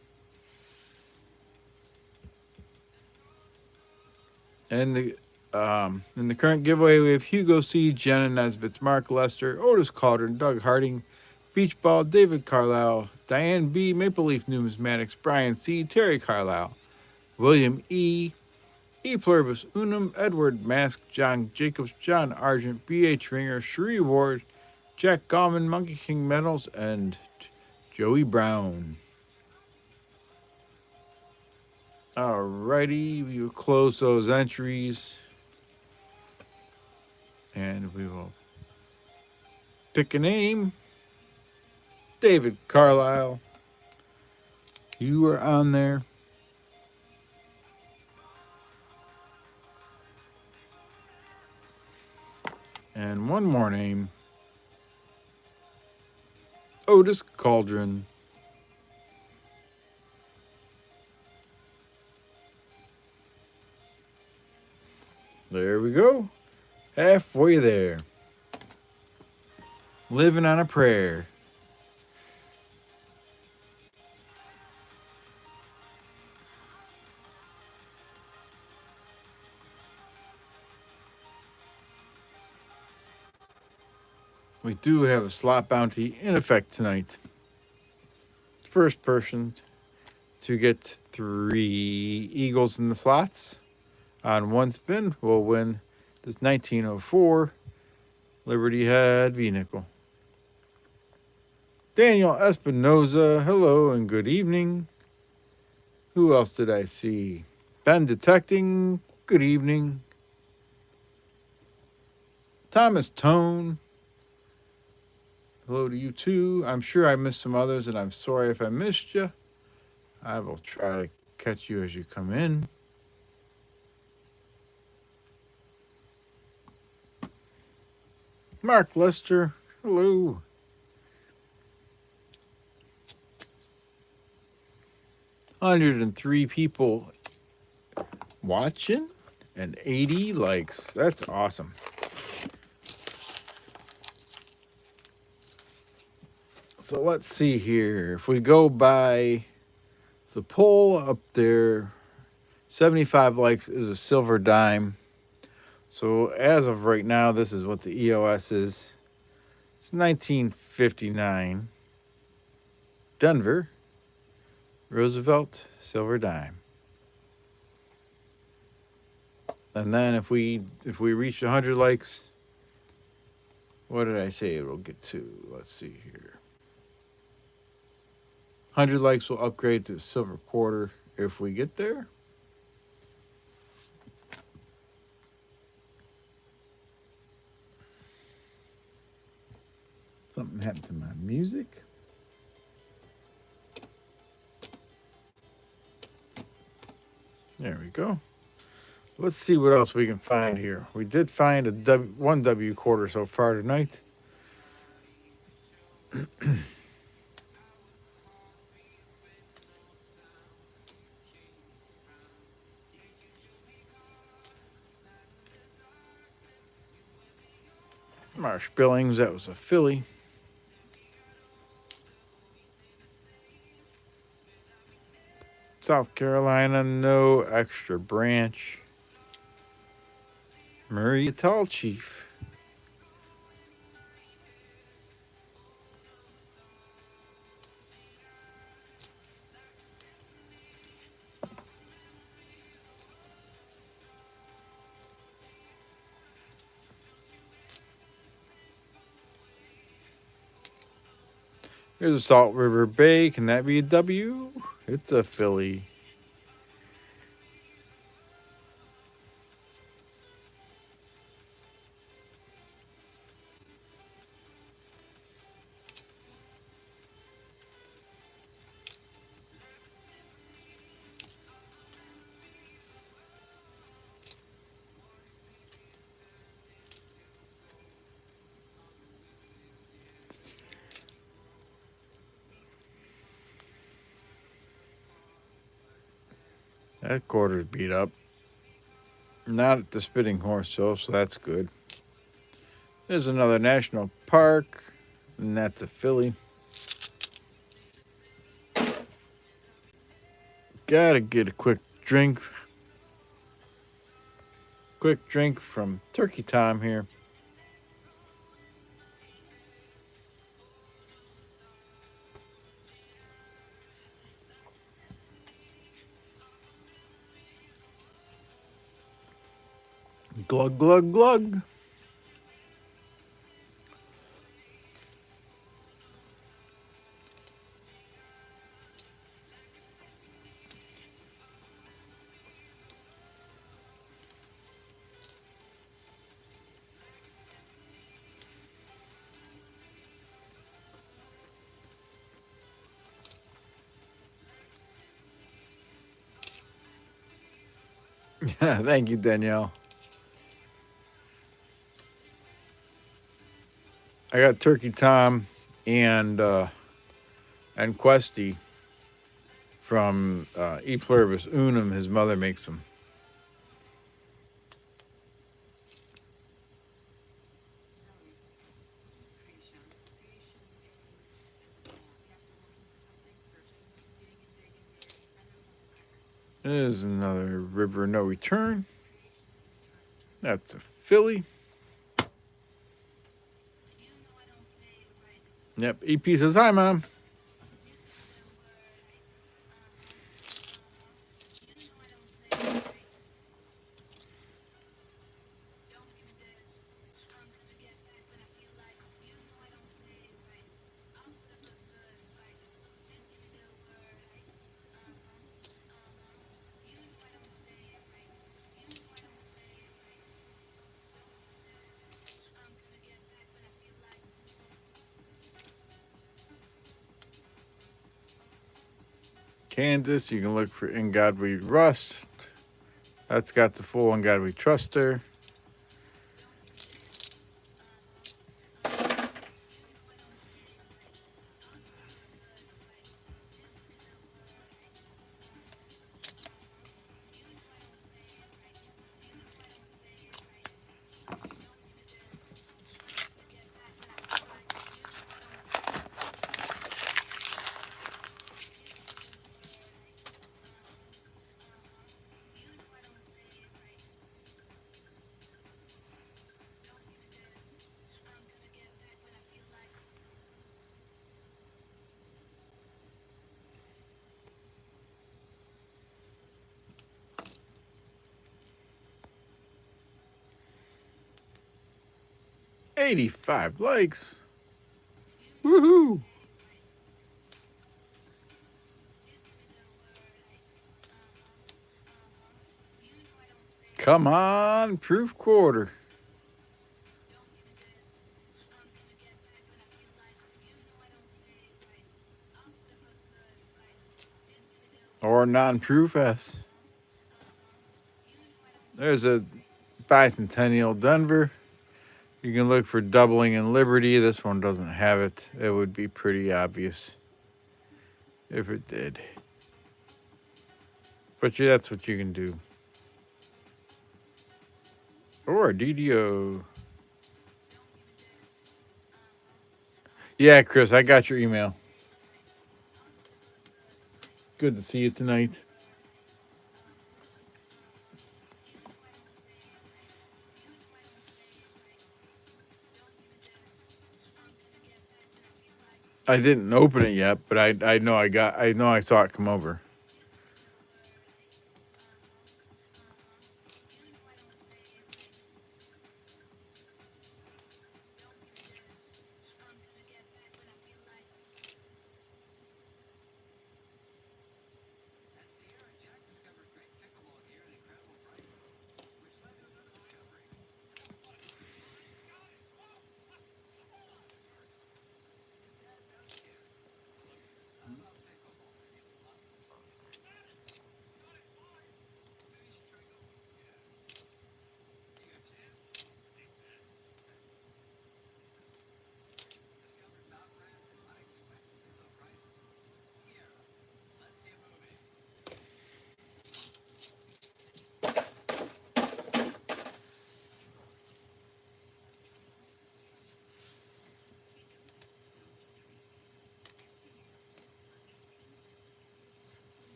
And in the current giveaway, we have Hugo C., Jenna Nesbitt, Mark Lester, Otis Cauldron, Doug Harding, Beach Ball, David Carlisle, Diane B., Maple Leaf Numismatics, Brian C., Terry Carlisle, William E., E. Pluribus Unum, Edward Mask, John Jacobs, John Argent, B.H. Ringer, Sheree Ward, Jack Gallman, Monkey King Metals, and Joey Brown. Alrighty, we will close those entries. And we will pick a name. David Carlisle. You are on there. And one more name. Otis Cauldron. There we go. Halfway there. Living on a prayer. We do have a slot bounty in effect tonight. First person to get 3 eagles in the slots on one spin will win this 1904 Liberty Head V-Nickel. Daniel Espinoza, hello and good evening. Who else did I see? Ben Detecting, good evening. Thomas Tone, hello to you too. I'm sure I missed some others and I'm sorry if I missed you. I will try to catch you as you come in. Mark Lester, hello. 103 people watching and 80 likes. That's awesome. So let's see here. If we go by the poll up there, 75 likes is a silver dime. So as of right now, this is what the EOS is. It's 1959. Denver, Roosevelt, silver dime. And then if we reach 100 likes, what did I say it'll get to? Let's see here. 100 likes will upgrade to silver quarter if we get there. Something happened to my music. There we go. Let's see what else we can find here. We did find a one W quarter so far tonight. Marsh Billings, that was a Philly. South Carolina, no extra branch. Maria Tall Chief. Here's a Salt River Bay. Can that be a W? It's a Philly. That quarter's beat up. Not at the Spitting Horse, though, so that's good. There's another national park, and that's a Philly. Gotta get a quick drink. Quick drink from Turkey Time here. Glug, glug, glug. Thank you, Danielle. I got Turkey Tom and Questy from E Pluribus Unum. His mother makes them. There's another River No Return. That's a Philly. Yep, EP says hi, Mom. Kansas, you can look for In God We Rust. That's got the full In God We Trust there. 85 likes. Woohoo! Come on, proof quarter. Or non-proof S. There's a bicentennial Denver. You can look for doubling in Liberty. This one doesn't have it. It would be pretty obvious if it did. But yeah, that's what you can do. Or a DDO. Yeah, Chris, I got your email. Good to see you tonight. I didn't open it yet, but I know I saw it come over.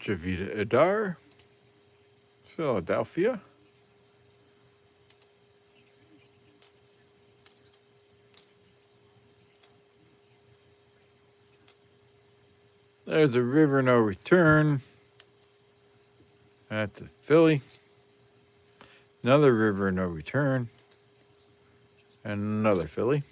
Javita Adar, Philadelphia. There's a River No Return. That's a Philly. Another River No Return. And another Philly.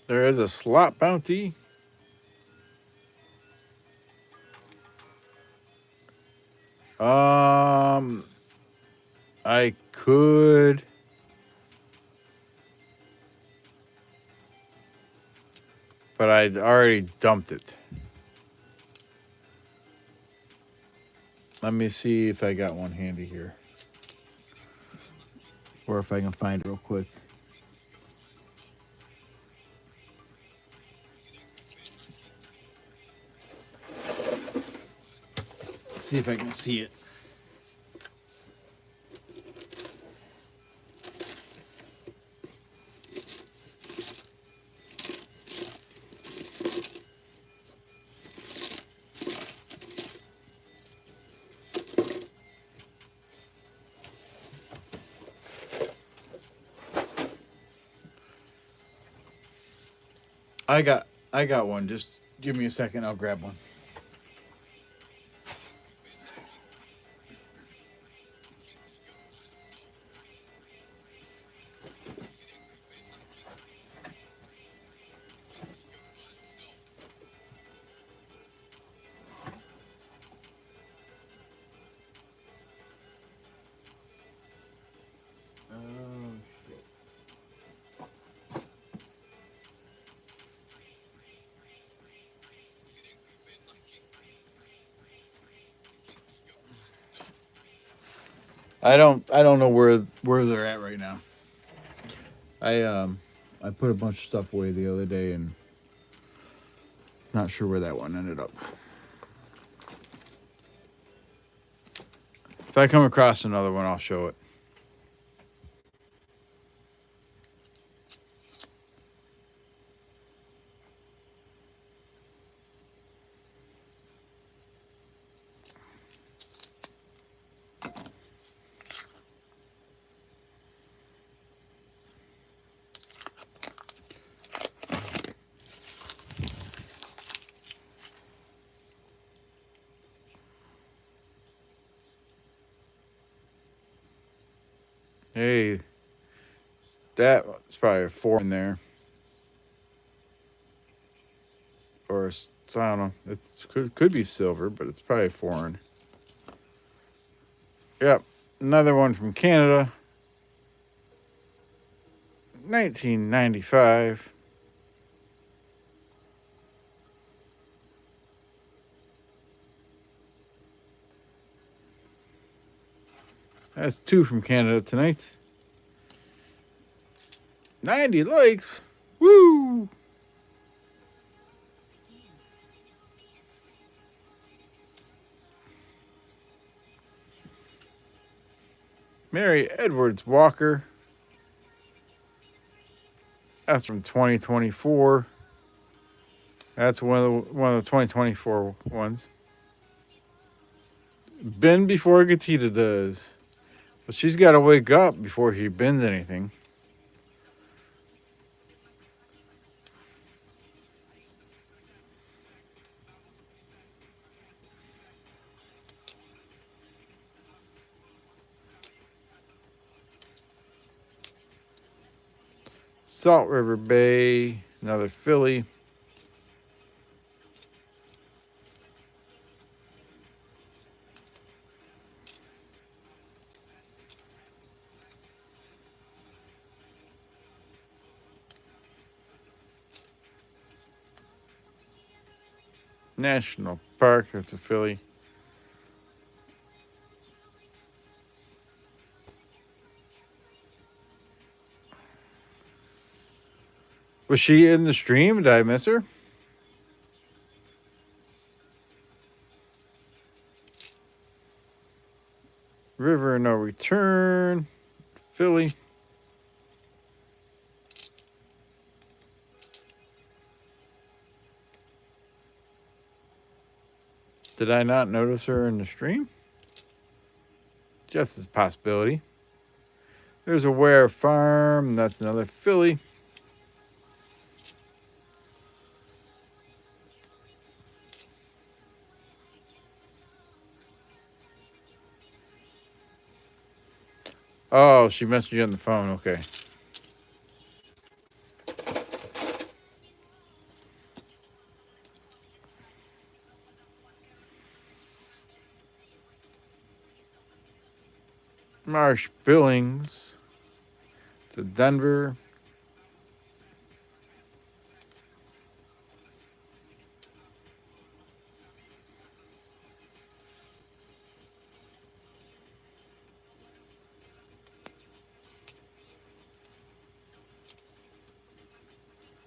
There is a slot bounty. I could. But I'd already dumped it. Let me see if I got one handy here. Or if I can find it real quick. Let's see if I can see it. I got one. Just give me a second. I'll grab one. I don't know where they're at right now. I put a bunch of stuff away the other day and not sure where that one ended up. If I come across another one, I'll show it. Hey, that's probably a 4 in there. Or, I don't know. It could be silver, but it's probably foreign. Yep. Another one from Canada. 1995. That's 2 from Canada tonight. 90 likes. Woo! Mary Edwards Walker. That's from 2024. That's one of the 2024 ones. Bend before Gatita does. But she's got to wake up before she bends anything. Salt River Bay. Another filly. National Park. That's a filly. Was she in the stream? Did I miss her? River No Return. Philly. Did I not notice her in the stream? Just as a possibility. There's a Ware Farm. That's another filly. Oh, she messaged you on the phone. Okay. Marsh Billings to Denver.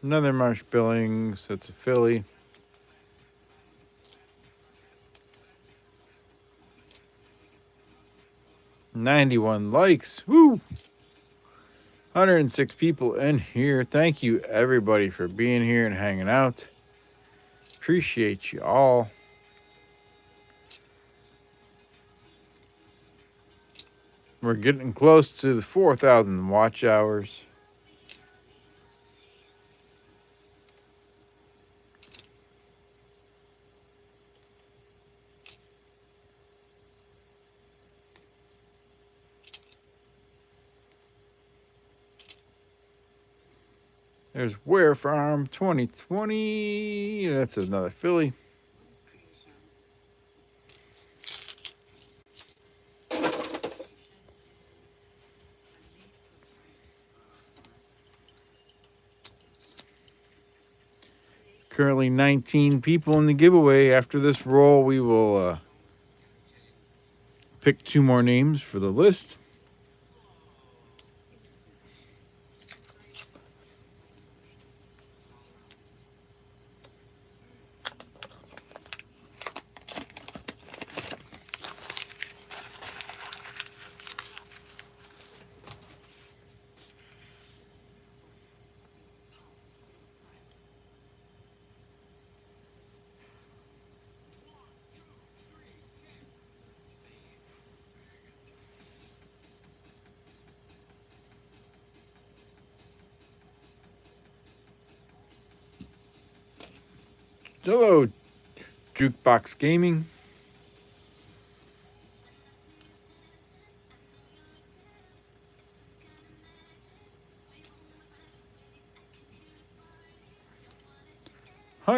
Another Marsh Billings. That's a filly. $91 likes. Woo! 106 people in here. Thank you, everybody, for being here and hanging out. Appreciate you all. We're getting close to the 4,000 watch hours. There's Ware Farm 2020. That's another filly. Currently 19 people in the giveaway. After this roll, we will pick 2 more names for the list. Hello, Jukebox Gaming.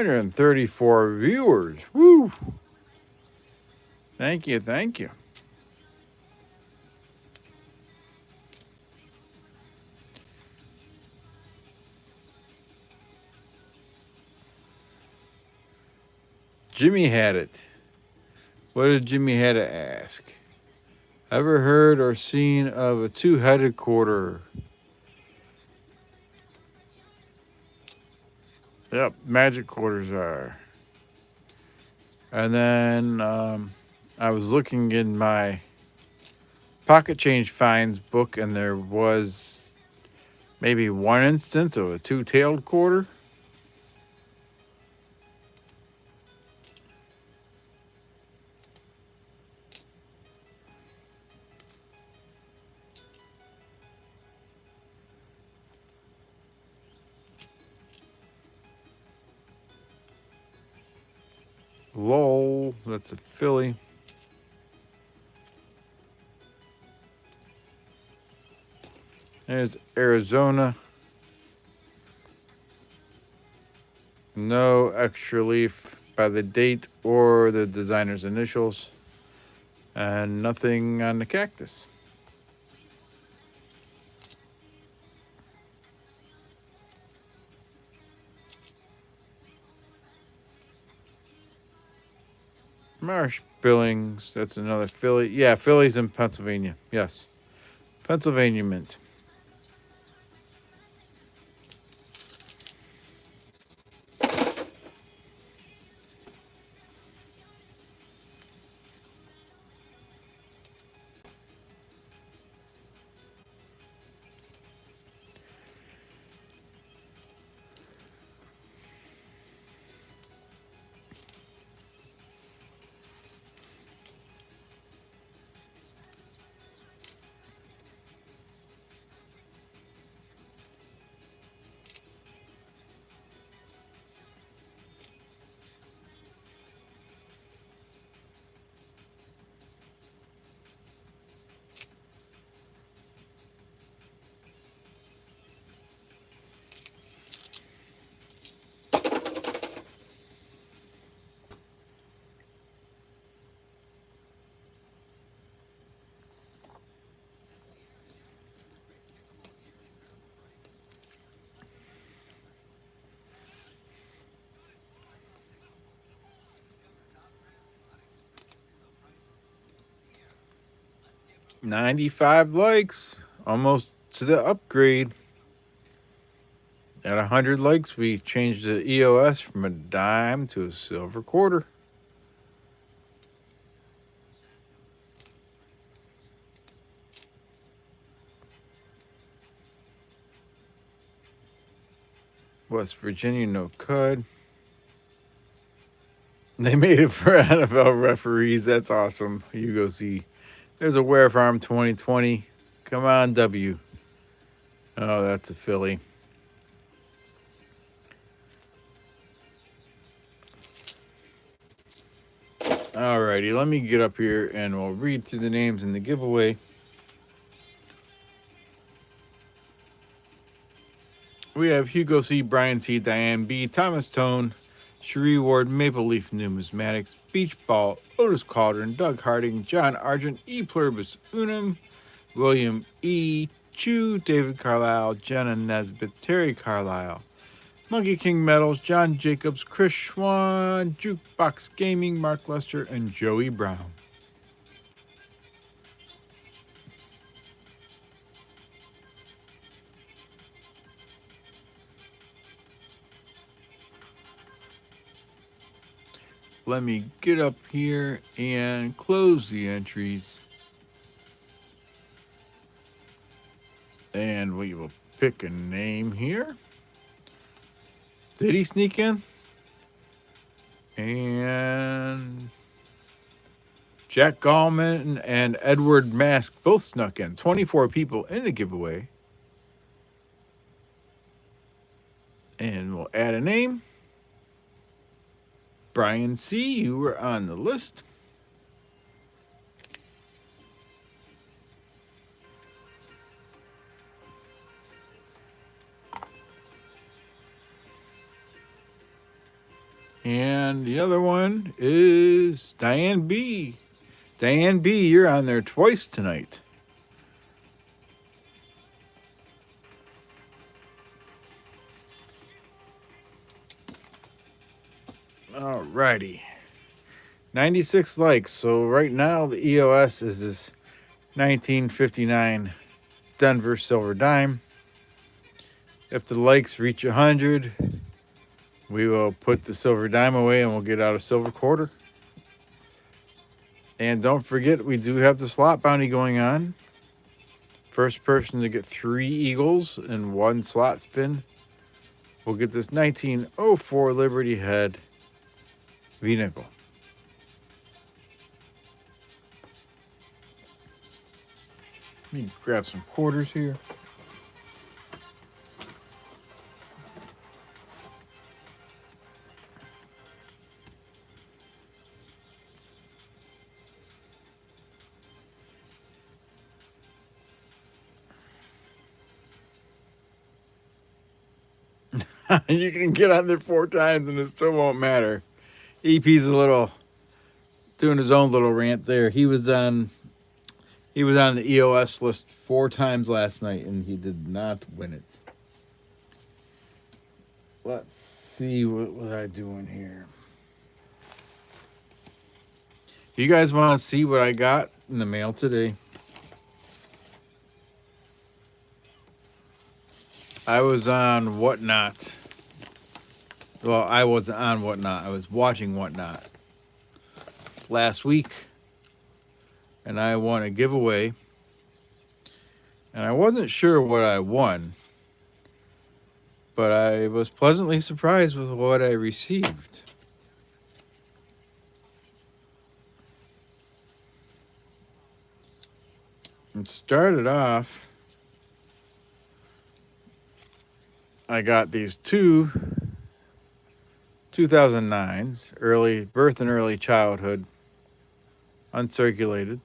134 viewers. Woo! Thank you, thank you. Jimmy had it. What did Jimmy had to ask? Ever heard or seen of a two-headed quarter? Yep, magic quarters are. And then I was looking in my pocket change finds book, and there was maybe one instance of a two-tailed quarter. Lol, that's a Philly. There's Arizona. No extra leaf by the date or the designer's initials. And nothing on the cactus. Marsh Billings, that's another Philly. Yeah, Philly's in Pennsylvania. Yes. Pennsylvania mint. $95 likes. Almost to the upgrade. At 100 likes, we changed the EOS from a dime to a silver quarter. West Virginia, no cud. They made it for NFL referees. That's awesome. You go see. There's a Ware Farm 2020. Come on, W. Oh, that's a Philly. Alrighty, let me get up here and we'll read through the names in the giveaway. We have Hugo C., Brian C., Diane B., Thomas Tone, Cherie Ward, Maple Leaf Numismatics, Beach Ball, Otis Cauldron, Doug Harding, John Argent, E. Pluribus Unum, William E. Chu, David Carlisle, Jenna Nesbitt, Terry Carlisle, Monkey King Metals, John Jacobs, Chris Schwan, Jukebox Gaming, Mark Lester, and Joey Brown. Let me get up here and close the entries. And we will pick a name here. Did he sneak in? And Jack Gallman and Edward Mask both snuck in. 24 people in the giveaway. And we'll add a name. Brian C., you were on the list. And the other one is Diane B. Diane B, you're on there twice tonight. Alrighty. 96 likes. So right now the EOS is this 1959 Denver silver dime. If the likes reach 100, we will put the silver dime away and we'll get out a silver quarter. And don't forget, we do have the slot bounty going on. First person to get 3 eagles in 1 slot spin will get this 1904 Liberty Head V-nickel. Let me grab some quarters here. You can get on there 4 times and it still won't matter. EP's a little doing his own little rant there. He was on the EOS list 4 times last night and he did not win it. Let's see, what was I doing here? You guys want to see what I got in the mail today? I was on Whatnot. Well, I wasn't on Whatnot. I was watching Whatnot last week. And I won a giveaway. And I wasn't sure what I won. But I was pleasantly surprised with what I received. It started off, I got these 2 2009s, early birth and early childhood, uncirculated.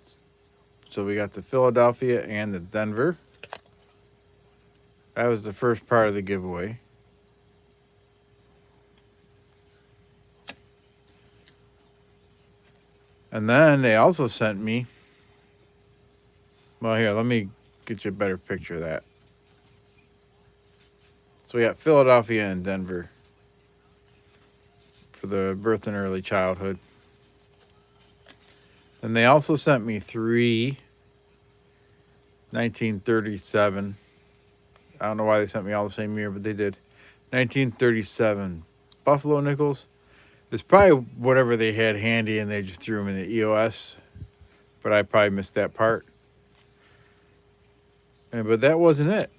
So we got the Philadelphia and the Denver. That was the first part of the giveaway. And then they also sent me, well, here, let me get you a better picture of that. So we got Philadelphia and Denver for the birth and early childhood. And they also sent me 3 1937. I don't know why they sent me all the same year, but they did. 1937 Buffalo nickels. It's probably whatever they had handy and they just threw them in the EOS. But I probably missed that part. But that wasn't it.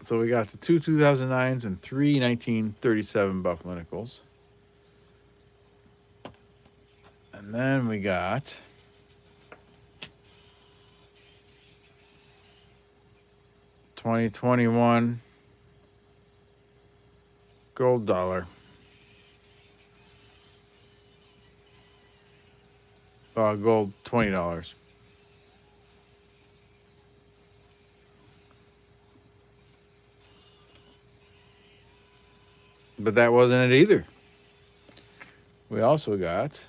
So we got the 2 2009s and 3 1937 Buffalo nickels. And then we got $2021 gold dollar. Gold $20. But that wasn't it either. We also got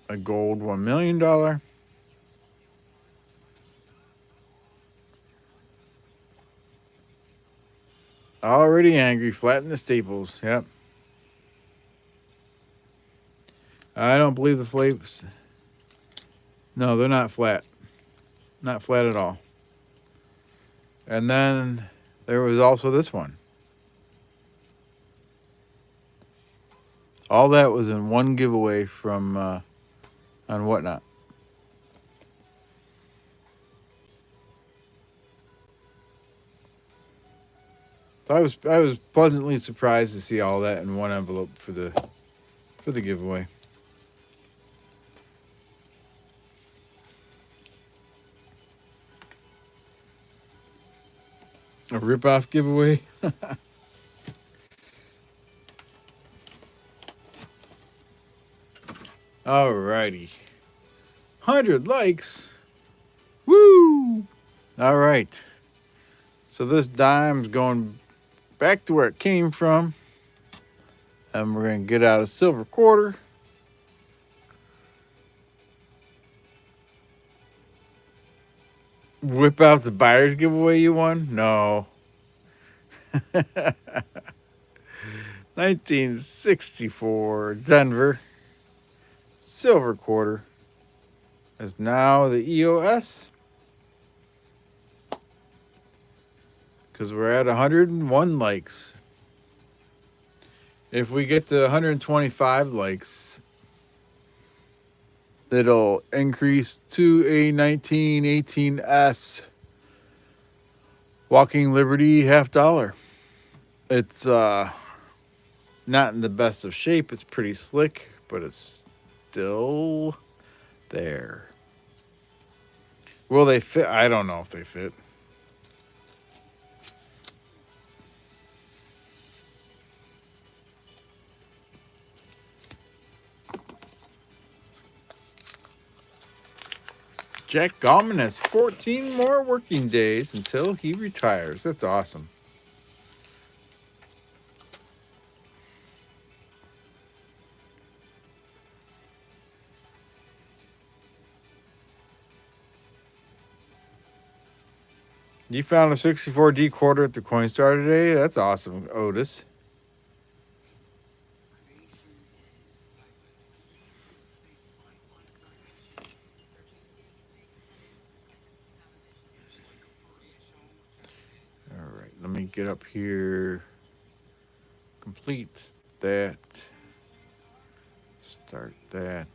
a gold $1 million. Already angry, flatten the staples. Yep. I don't believe the flavors. No, they're not flat. Not flat at all. And then there was also this one. All that was in one giveaway from on Whatnot. So I was pleasantly surprised to see all that in one envelope for the giveaway. A rip-off giveaway. Alrighty. 100 likes. Woo! All right. So this dime's going back to where it came from. And we're going to get out a silver quarter. Whip out the buyer's giveaway you won? No. 1964 Denver silver quarter is now the EOS because we're at 101 likes. If we get to 125 likes, it'll increase to a 1918S Walking Liberty $50. It's not in the best of shape. It's pretty slick, but it's still there. Will they fit? I don't know if they fit. Jack Gallman has 14 more working days until he retires. That's awesome. You found a 64D quarter at the Coinstar today? That's awesome, Otis. All right, let me get up here. Complete that. Start that.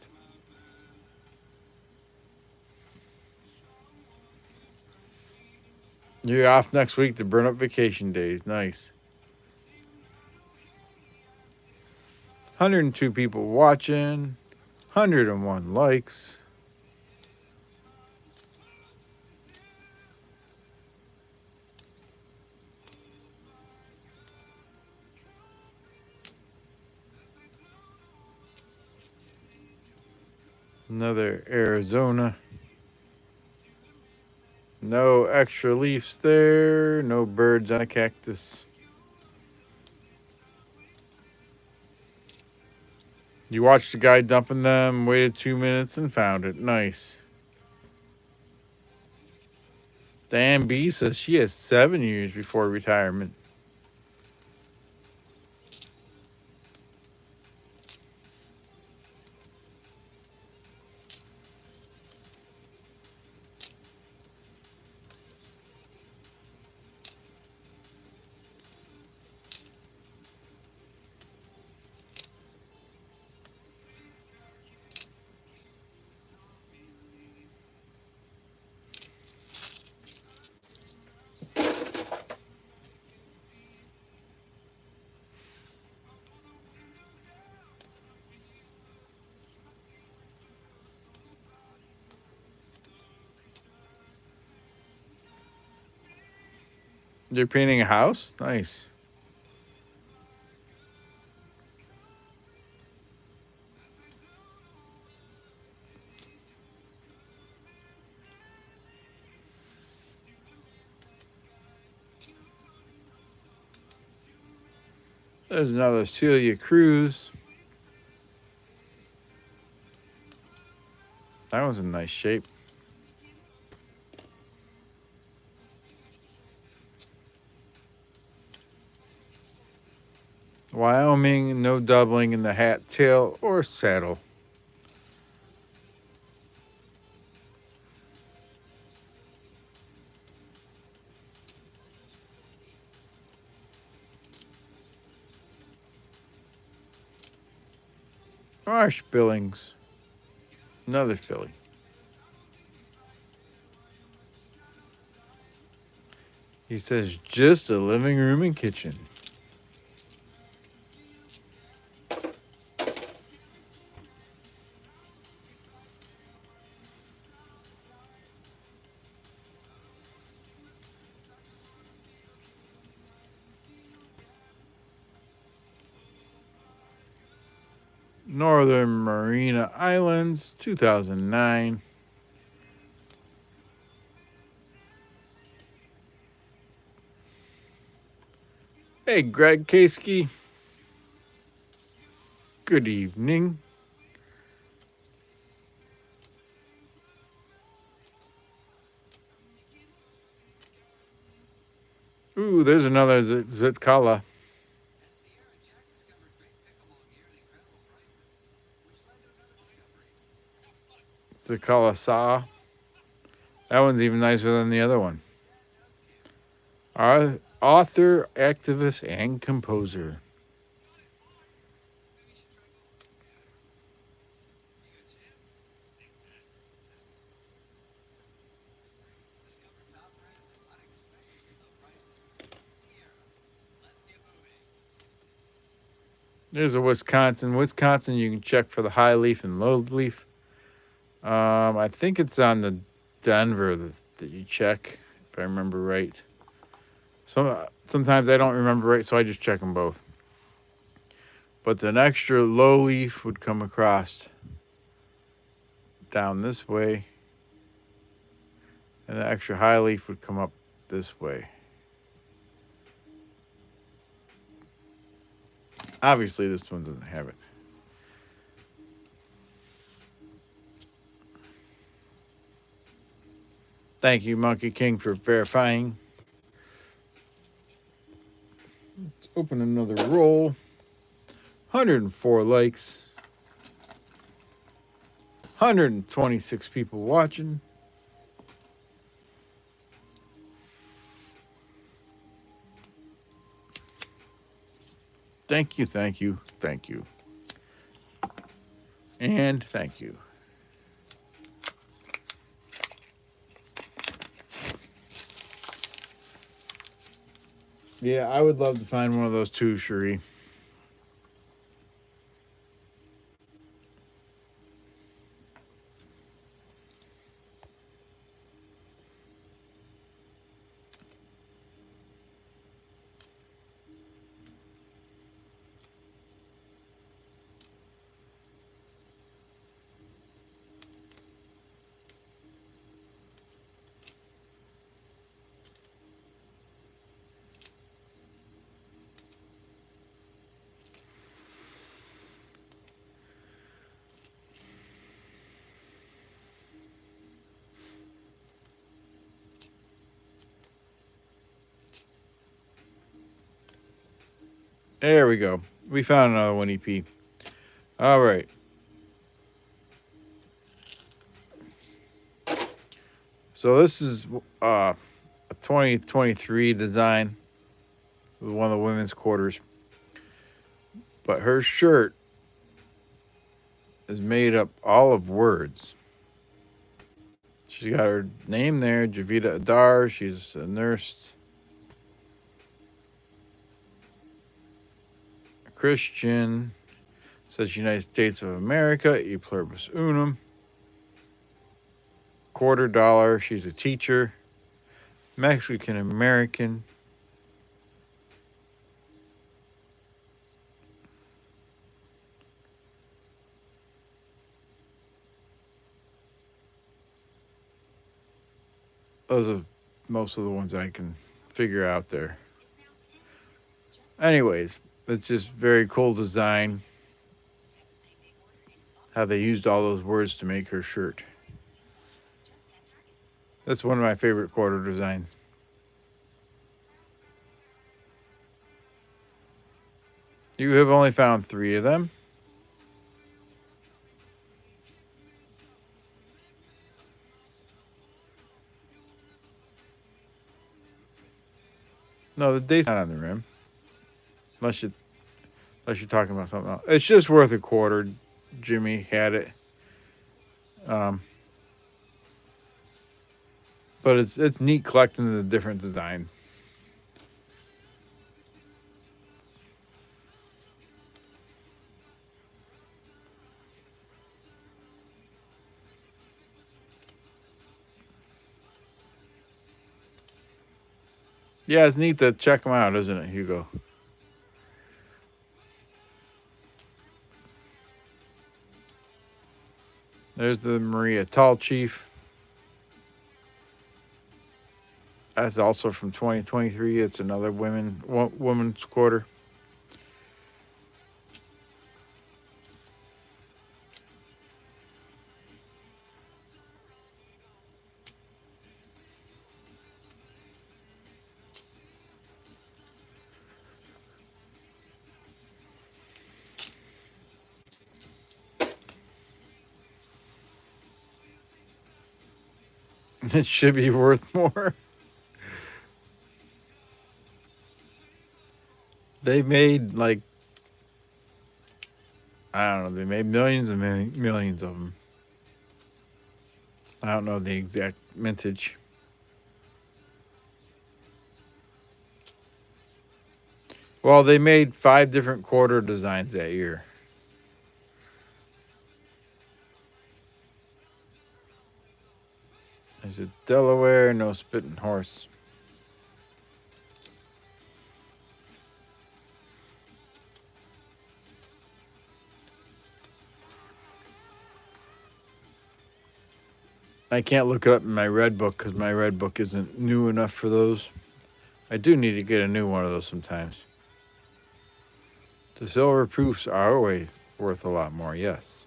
You're off next week to burn up vacation days. Nice. 102 people watching. 101 likes. Another Arizona. No extra leaves there. No birds on a cactus. You watched the guy dumping them, waited 2 minutes, and found it. Nice. Dan B says she has 7 years before retirement. You're painting a house? Nice. There's another Celia Cruz. That was in nice shape. Wyoming, no doubling in the hat, tail, or saddle. Marsh Billings. Another filly. He says just a living room and kitchen. Northern Marina Islands, 2009. Hey, Greg Kasky. Good evening. Ooh, there's another Zitkala. Zitkala Saw. That one's even nicer than the other one. Our author, activist, and composer. There's a Wisconsin. Wisconsin, you can check for the high leaf and low leaf. I think it's on the Denver that you check, if I remember right. Sometimes I don't remember right, so I just check them both. But an extra low leaf would come across down this way, and an extra high leaf would come up this way. Obviously, this one doesn't have it. Thank you, Monkey King, for verifying. Let's open another roll. 104 likes. 126 people watching. Thank you, thank you, thank you. And thank you. Yeah, I would love to find one of those too, Cherie. There we go. We found another one EP. All right. So this is a 2023 design with one of the women's quarters. But her shirt is made up all of words. She's got her name there, Javita Adar. She's a nurse. A Christian. Says United States of America, e pluribus unum. $quarter. She's a teacher. Mexican American. Those are most of the ones I can figure out there. Anyways, it's just very cool design. How they used all those words to make her shirt. That's one of my favorite quarter designs. You have only found 3 of them. No, the date's not on the rim. Unless you're talking about something else. It's just worth a quarter. Jimmy had it. But it's neat collecting the different designs. Yeah, it's neat to check them out, isn't it, Hugo? There's the Maria Tall Chief. That's also from 2023. It's another women's quarter. It should be worth more. They made like, I don't know. They made millions and millions of them. I don't know the exact mintage. Well, they made 5 different quarter designs that year. There's a Delaware, no spitting horse. I can't look it up in my red book because my red book isn't new enough for those. I do need to get a new one of those sometimes. The silver proofs are always worth a lot more, yes.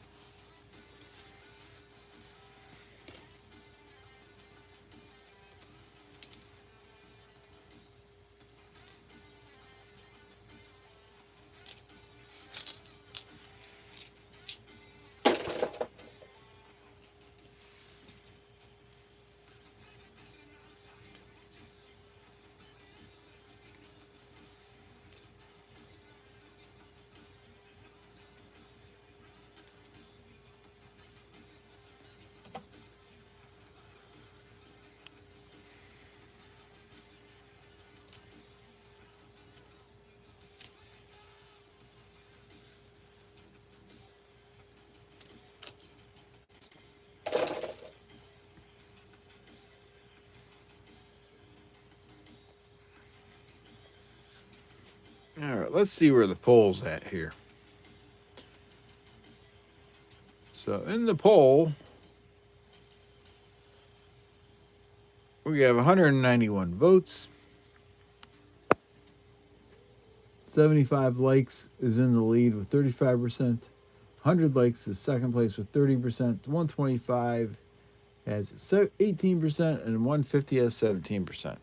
All right, let's see where the poll's at here. So in the poll, we have 191 votes. 75 likes is in the lead with 35%. 100 likes is second place with 30%. 125 has 18%, and 150 has 17%.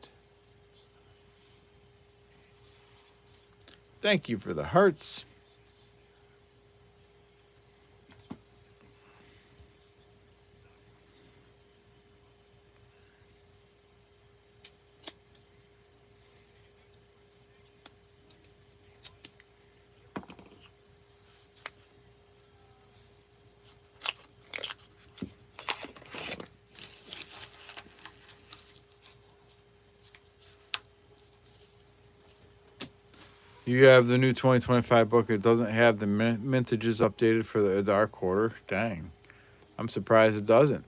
Thank you for the hearts. You have the new 2025 book. It doesn't have the mintages updated for the dark quarter. Dang. I'm surprised it doesn't.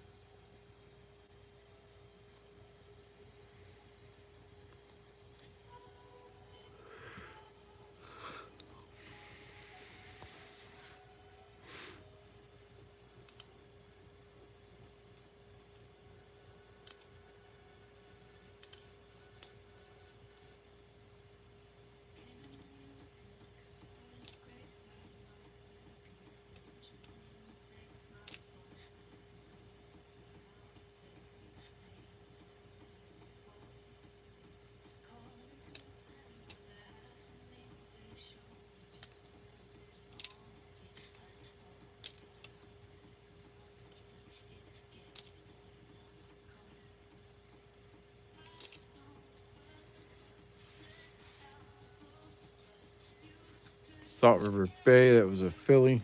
Salt River Bay, that was a filly.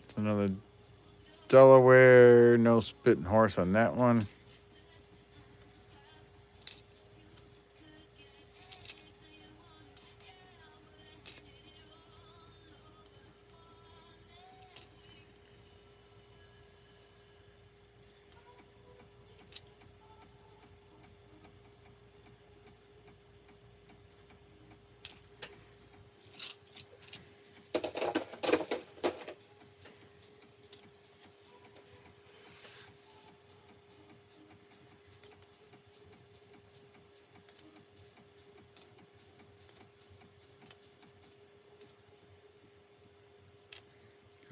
It's another Delaware, no spitting horse on that one.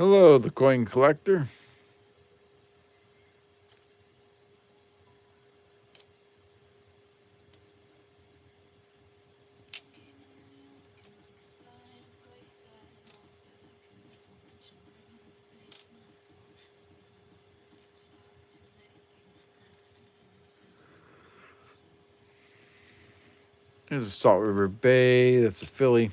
Hello, the coin collector. There's a Salt River Bay. That's a Philly.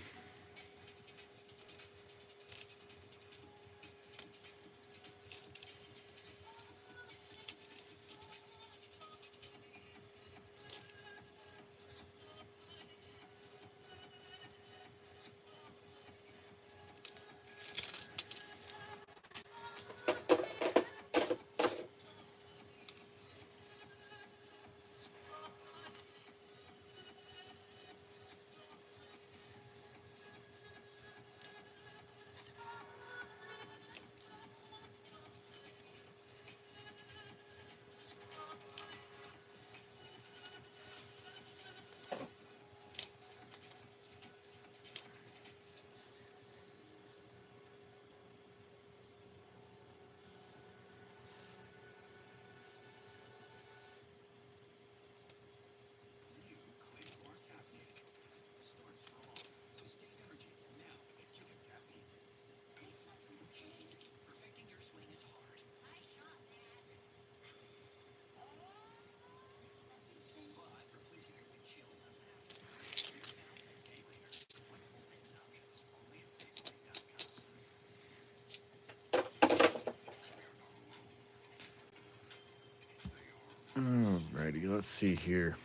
Alrighty, let's see here.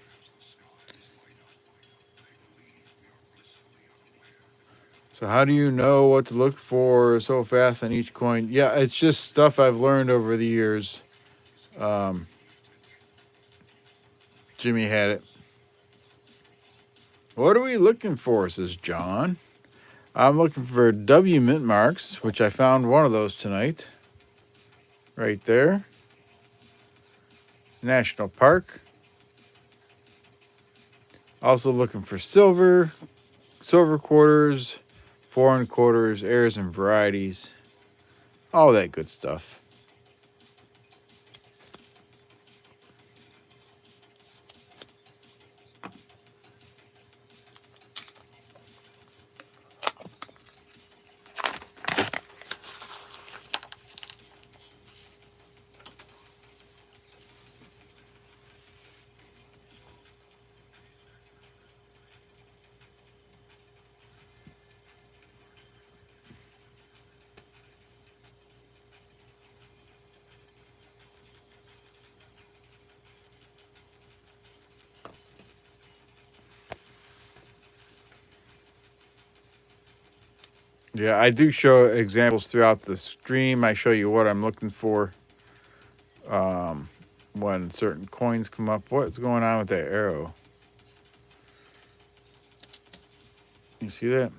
So how do you know what to look for so fast on each coin? Yeah, it's just stuff I've learned over the years. Um, Jimmy had it. What are we looking for, says John. I'm looking for W mint marks, which I found one of those tonight. Right there. National Park. Also looking for silver quarters, foreign quarters, airs and varieties. All that good stuff. Yeah, I do show examples throughout the stream. I show you what I'm looking for when certain coins come up. What's going on with that arrow? You see that?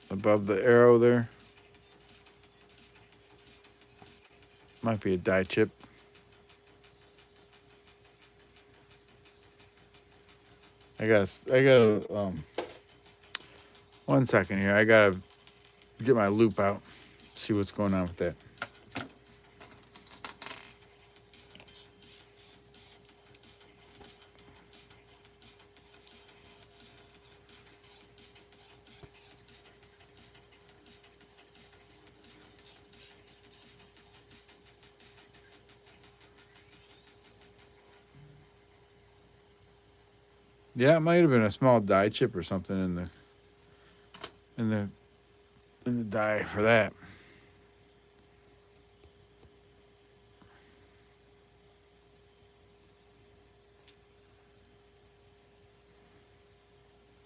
Above the arrow there? Might be a die chip. I gotta, 1 second here. I gotta get my loop out, see what's going on with that. Yeah, it might have been a small die chip or something in the in the die for that.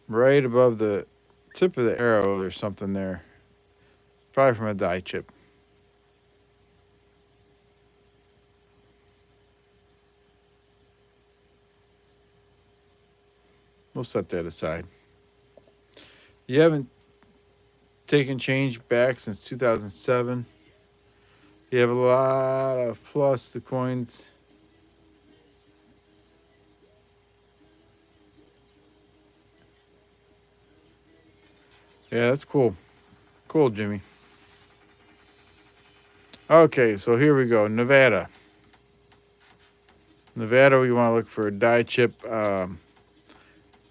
Right above the tip of the arrow, there's something there. Probably from a die chip. We'll set that aside. You haven't taken change back since 2007. You have a lot of plus the coins. Yeah, that's cool. Cool, Jimmy. Okay, so here we go. Nevada. Nevada, we want to look for a die chip in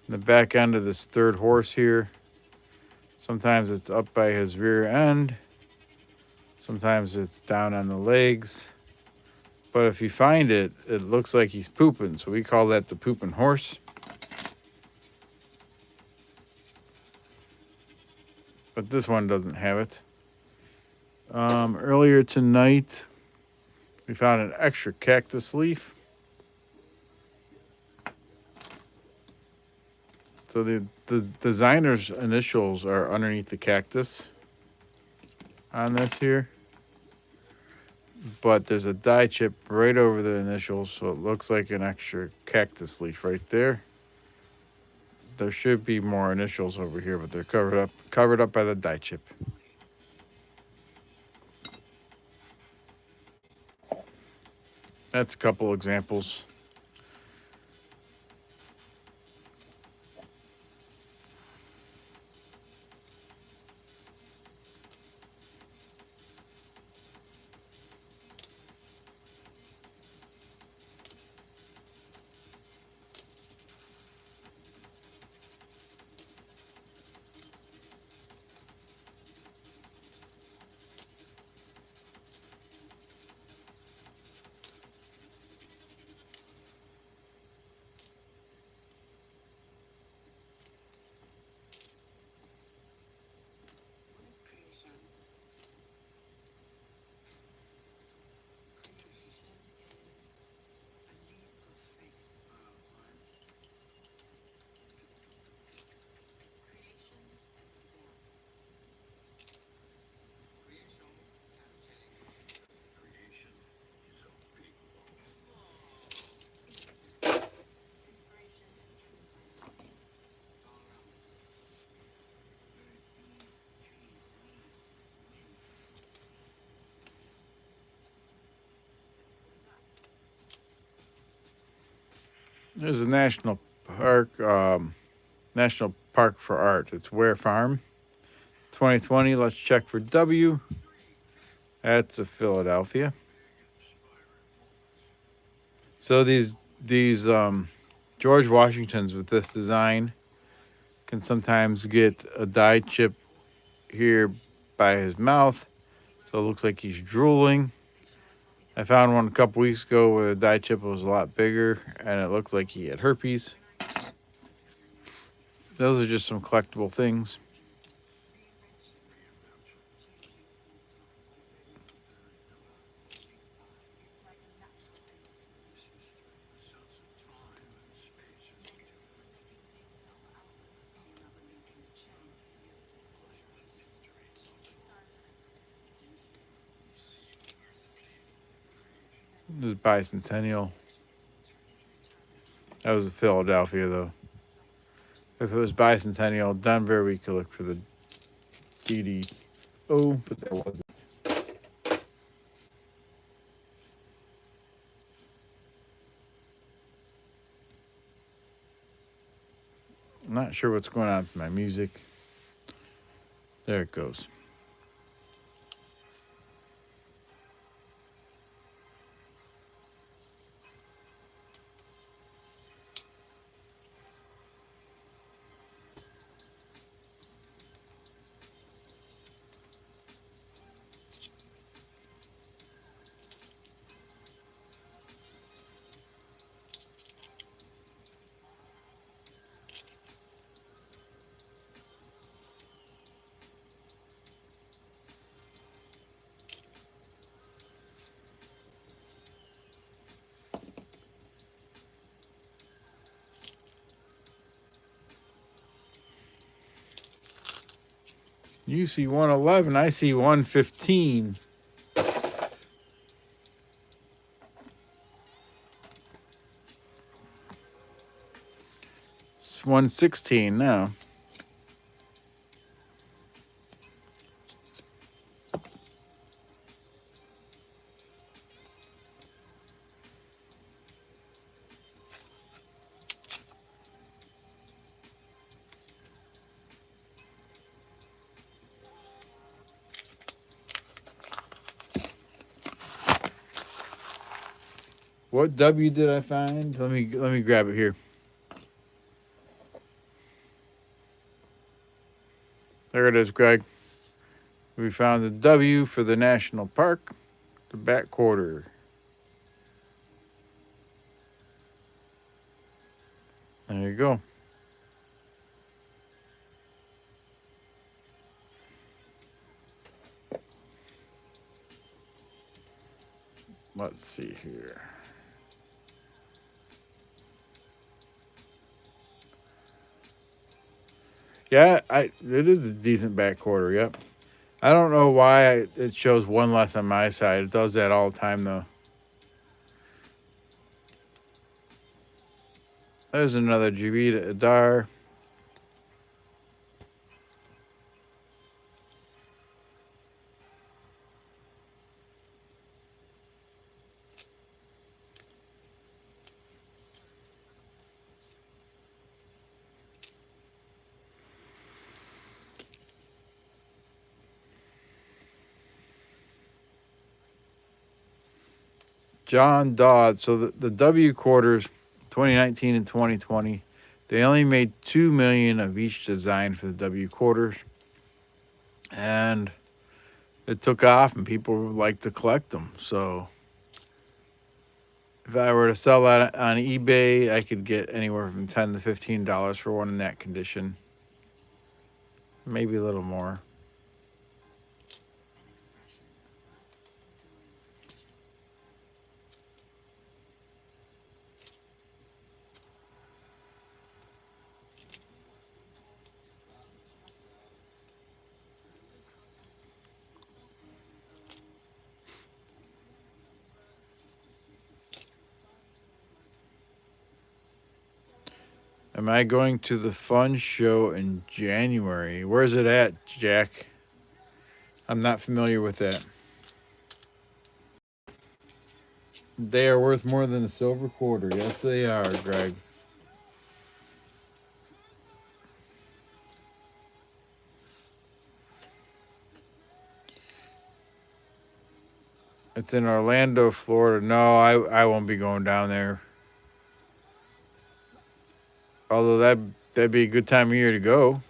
the back end of this third horse here. Sometimes it's up by his rear end. Sometimes it's down on the legs. But if you find it, it looks like he's pooping. So we call that the pooping horse. But this one doesn't have it. Earlier tonight, we found an extra cactus leaf. So the designer's initials are underneath the cactus on this here. But there's a die chip right over the initials, so it looks like an extra cactus leaf right there. There should be more initials over here, but they're covered up by the die chip. That's a couple examples. There's a national park for art. It's Ware Farm, 2020. Let's check for W. That's a Philadelphia. So these George Washingtons with this design can sometimes get a die chip here by his mouth, so it looks like he's drooling. I found one a couple weeks ago where the die chip was a lot bigger and it looked like he had herpes. Those are just some collectible things. This is Bicentennial. That was Philadelphia, though. If it was Bicentennial Denver, we could look for the DDO, but there wasn't. I'm not sure what's going on with my music. There it goes. You see 111, I see 115. It's 116 now. What W did I find? Let me grab it here. There it is, Greg. We found the W for the national park, the back quarter. There you go. Let's see here. Yeah, it is a decent back quarter. Yep. I don't know why it shows one less on my side. It does that all the time, though. There's another Javita Adar. John Dodd. So the W quarters, 2019 and 2020, they only made 2 million of each design for the W quarters, and it took off, and people like to collect them. So if I were to sell that on eBay, I could get anywhere from $10 to $15 for one in that condition, maybe a little more. Am I going to the fun show in January? Where's it at, Jack? I'm not familiar with that. They are worth more than a silver quarter. Yes, they are, Greg. It's in Orlando, Florida. No, I won't be going down there. Although that'd be a good time of year to go.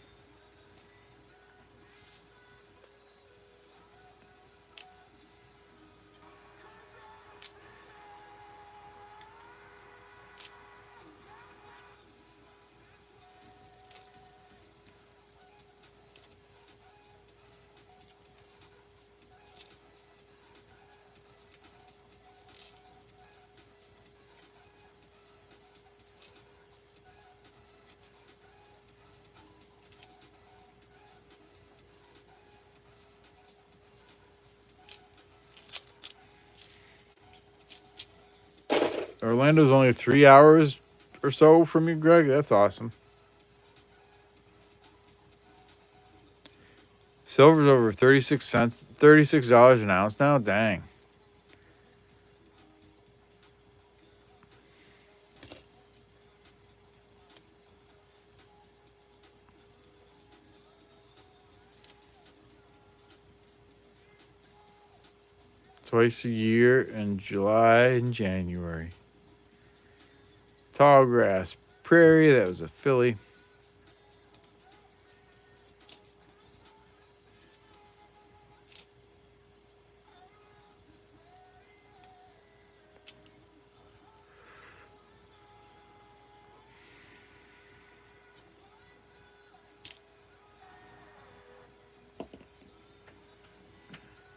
Orlando's only 3 hours or so from you, Greg. That's awesome. Silver's over 36 cents, $36 an ounce now. Dang. Twice a year in July and January. Tall grass prairie. That was a filly.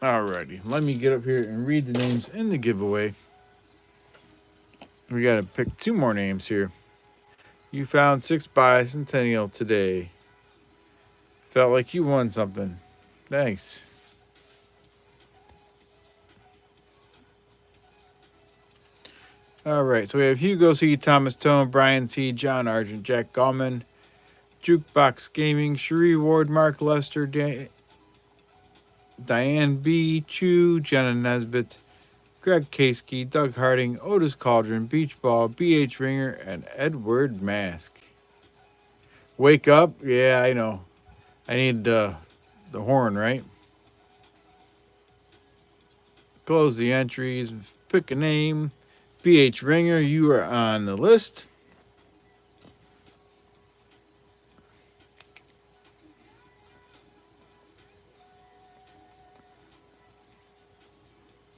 Alrighty, let me get up here and read the names in the giveaway. We got to pick 2 more names here. You found 6 bicentennial today. Felt like you won something. Thanks. All right, so we have Hugo C., Thomas Tone, Brian C., John Argent, Jack Gallman, Jukebox Gaming, Cherie Ward, Mark Lester, Diane B., Chu, Jenna Nesbitt, Greg Kasky, Doug Harding, Otis Cauldron, Beach Ball, B.H. Ringer, and Edward Mask. Wake up? Yeah, I know. I need the horn, right? Close the entries, pick a name, BH Ringer, you are on the list.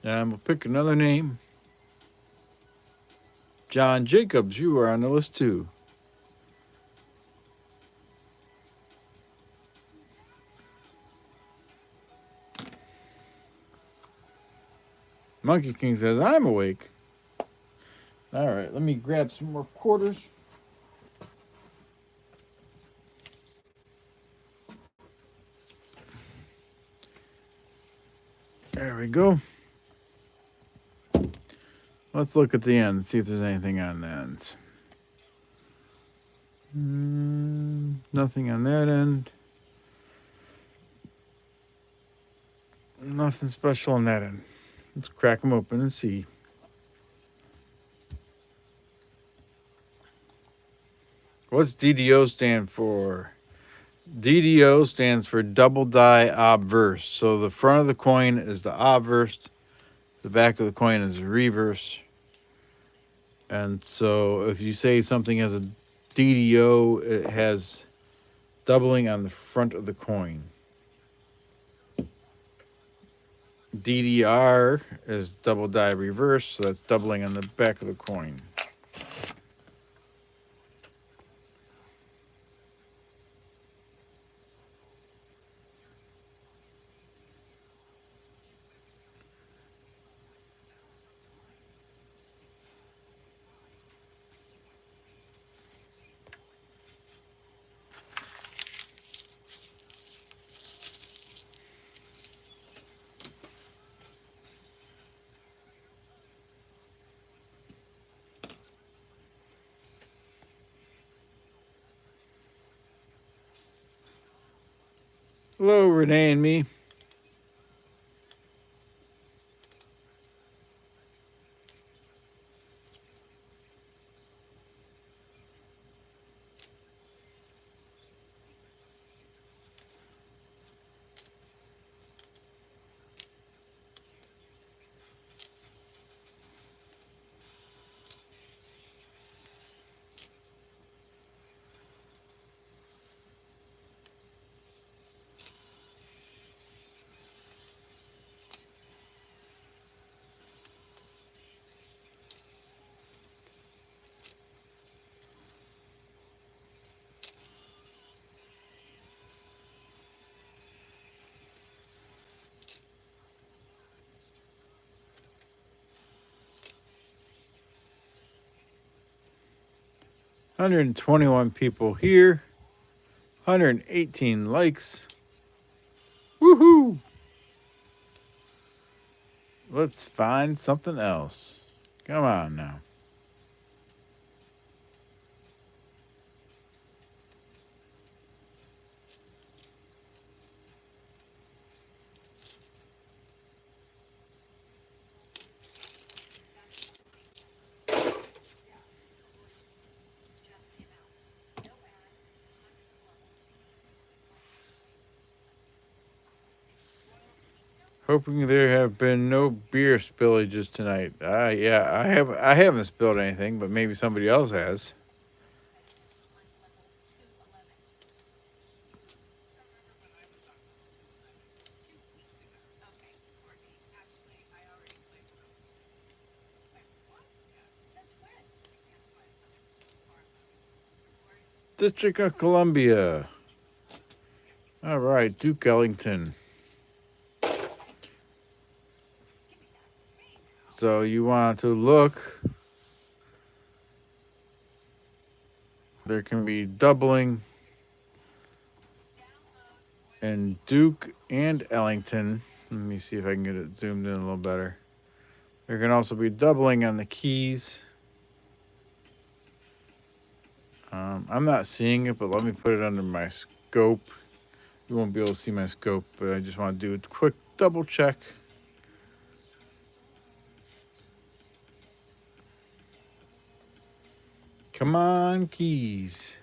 And we'll pick another name. John Jacobs, you are on the list too. Monkey King says, I'm awake. All right, let me grab some more quarters. There we go. Let's look at the end, see if there's anything on the end. Nothing on that end. Nothing special on that end. Let's crack them open and see. What's DDO stand for? DDO stands for double die obverse. So the front of the coin is the obverse, the back of the coin is the reverse. And so if you say something has a DDO, it has doubling on the front of the coin. DDR is double die reverse, so that's doubling on the back of the coin. Hello, Renee and me. $121 people here. 118 likes. Woohoo! Let's find something else. Come on now. Hoping there have been no beer spillages tonight. Yeah, I haven't spilled anything, but maybe somebody else has. District of Columbia. All right, Duke Ellington. So you want to look. There can be doubling in Duke and Ellington. Let me see if I can get it zoomed in a little better. There can also be doubling on the keys. I'm not seeing it, but let me put it under my scope. You won't be able to see my scope, but I just want to do a quick double check. Come on, keys.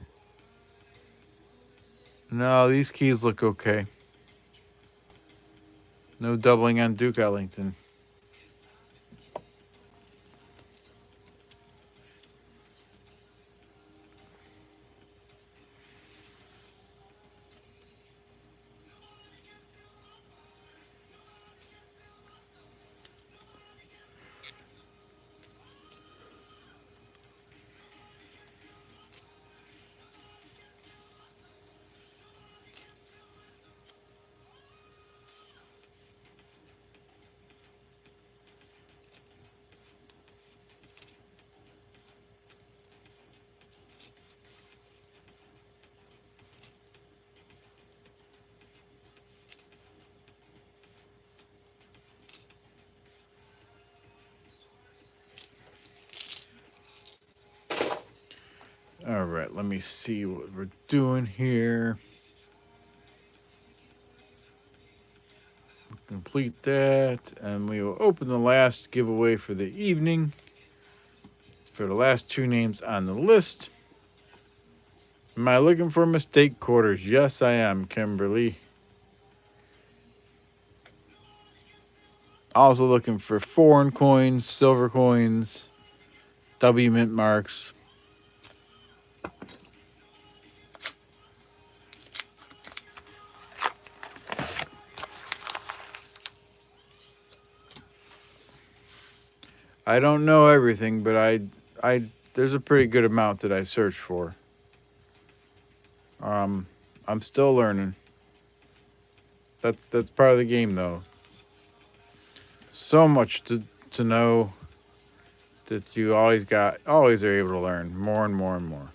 No, these keys look okay. No doubling on Duke Ellington. right, let me see what we're doing here. Complete that, and we will open the last giveaway for the evening for the last 2 names on the list. Am I looking for mistake quarters? Yes, I am, Kimberly. Also looking for foreign coins, silver coins, W mint marks. I don't know everything, but I there's a pretty good amount that I search for. I'm still learning. That's part of the game, though. So much to know that you always are able to learn more and more and more.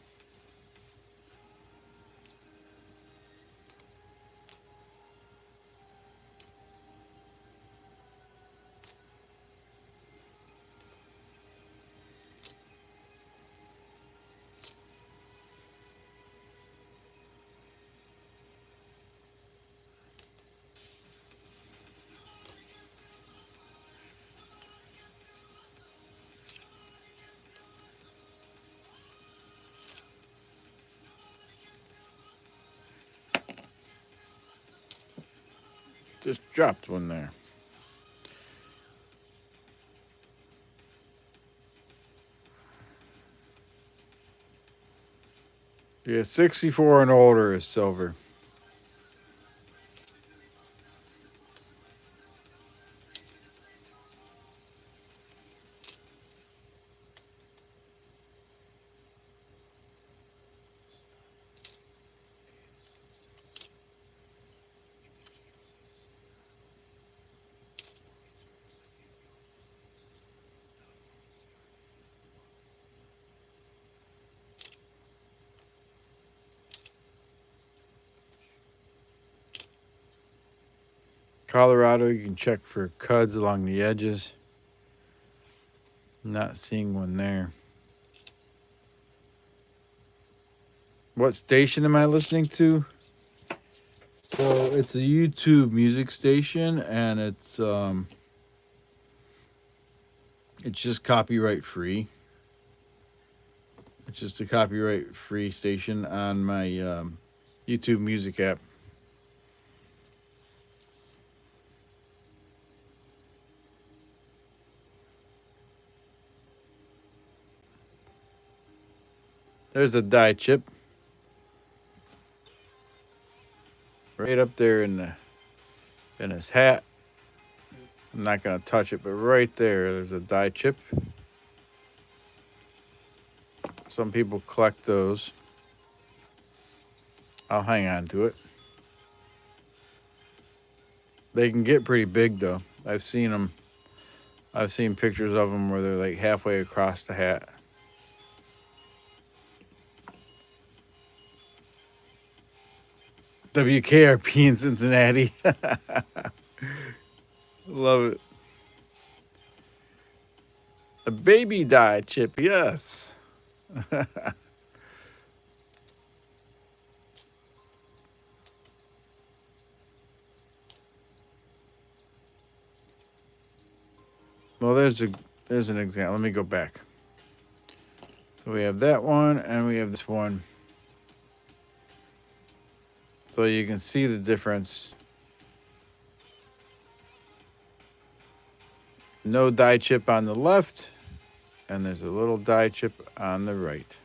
Just dropped one there. Yeah, 64 and older is silver. Colorado, you can check for cuds along the edges. Not seeing one there. What station am I listening to? So it's a YouTube music station, and it's just copyright free. It's just a copyright free station on my YouTube music app. There's a die chip. Right up there in his hat. I'm not gonna touch it, but right there's a die chip. Some people collect those. I'll hang on to it. They can get pretty big though. I've seen them. I've seen pictures of them where they're like halfway across the hat. WKRP in Cincinnati. Love it. A baby die chip, yes. Well, there's an example. Let me go back. So we have that one, and we have this one. So you can see the difference. No die chip on the left, and there's a little die chip on the right.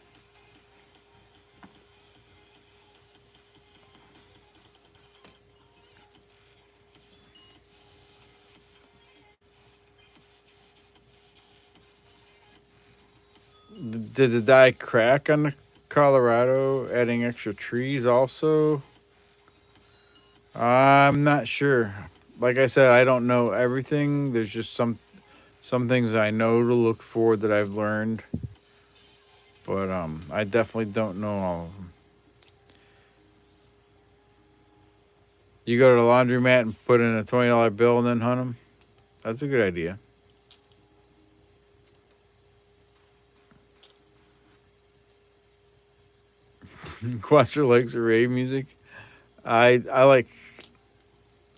Did the die crack on the Colorado, adding extra trees also? I'm not sure. Like I said, I don't know everything. There's just some things I know to look for that I've learned. But I definitely don't know all of them. You go to the laundromat and put in a $20 bill and then hunt them? That's a good idea. Quester likes rave music. I I like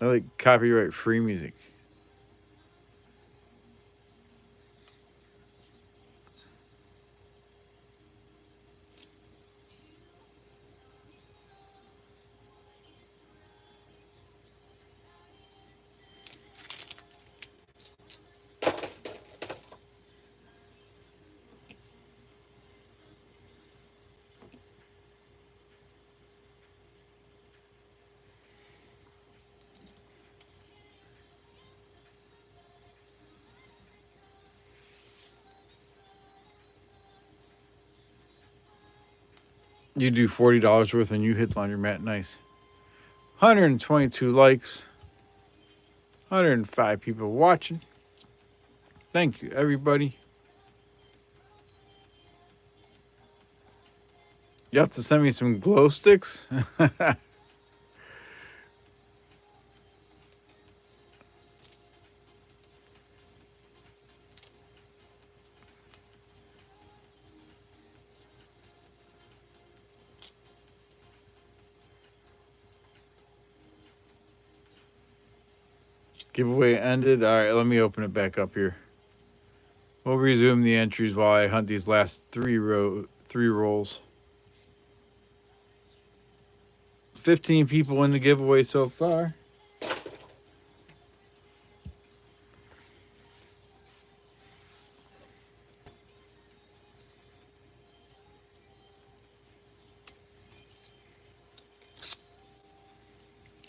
I like copyright free music. You do $40 worth and you hit laundromat. Nice. 122 likes. 105 people watching. Thank you, everybody. You have to send me some glow sticks. Giveaway ended. All right, let me open it back up here. We'll resume the entries while I hunt these last three rolls. 15 people in the giveaway so far.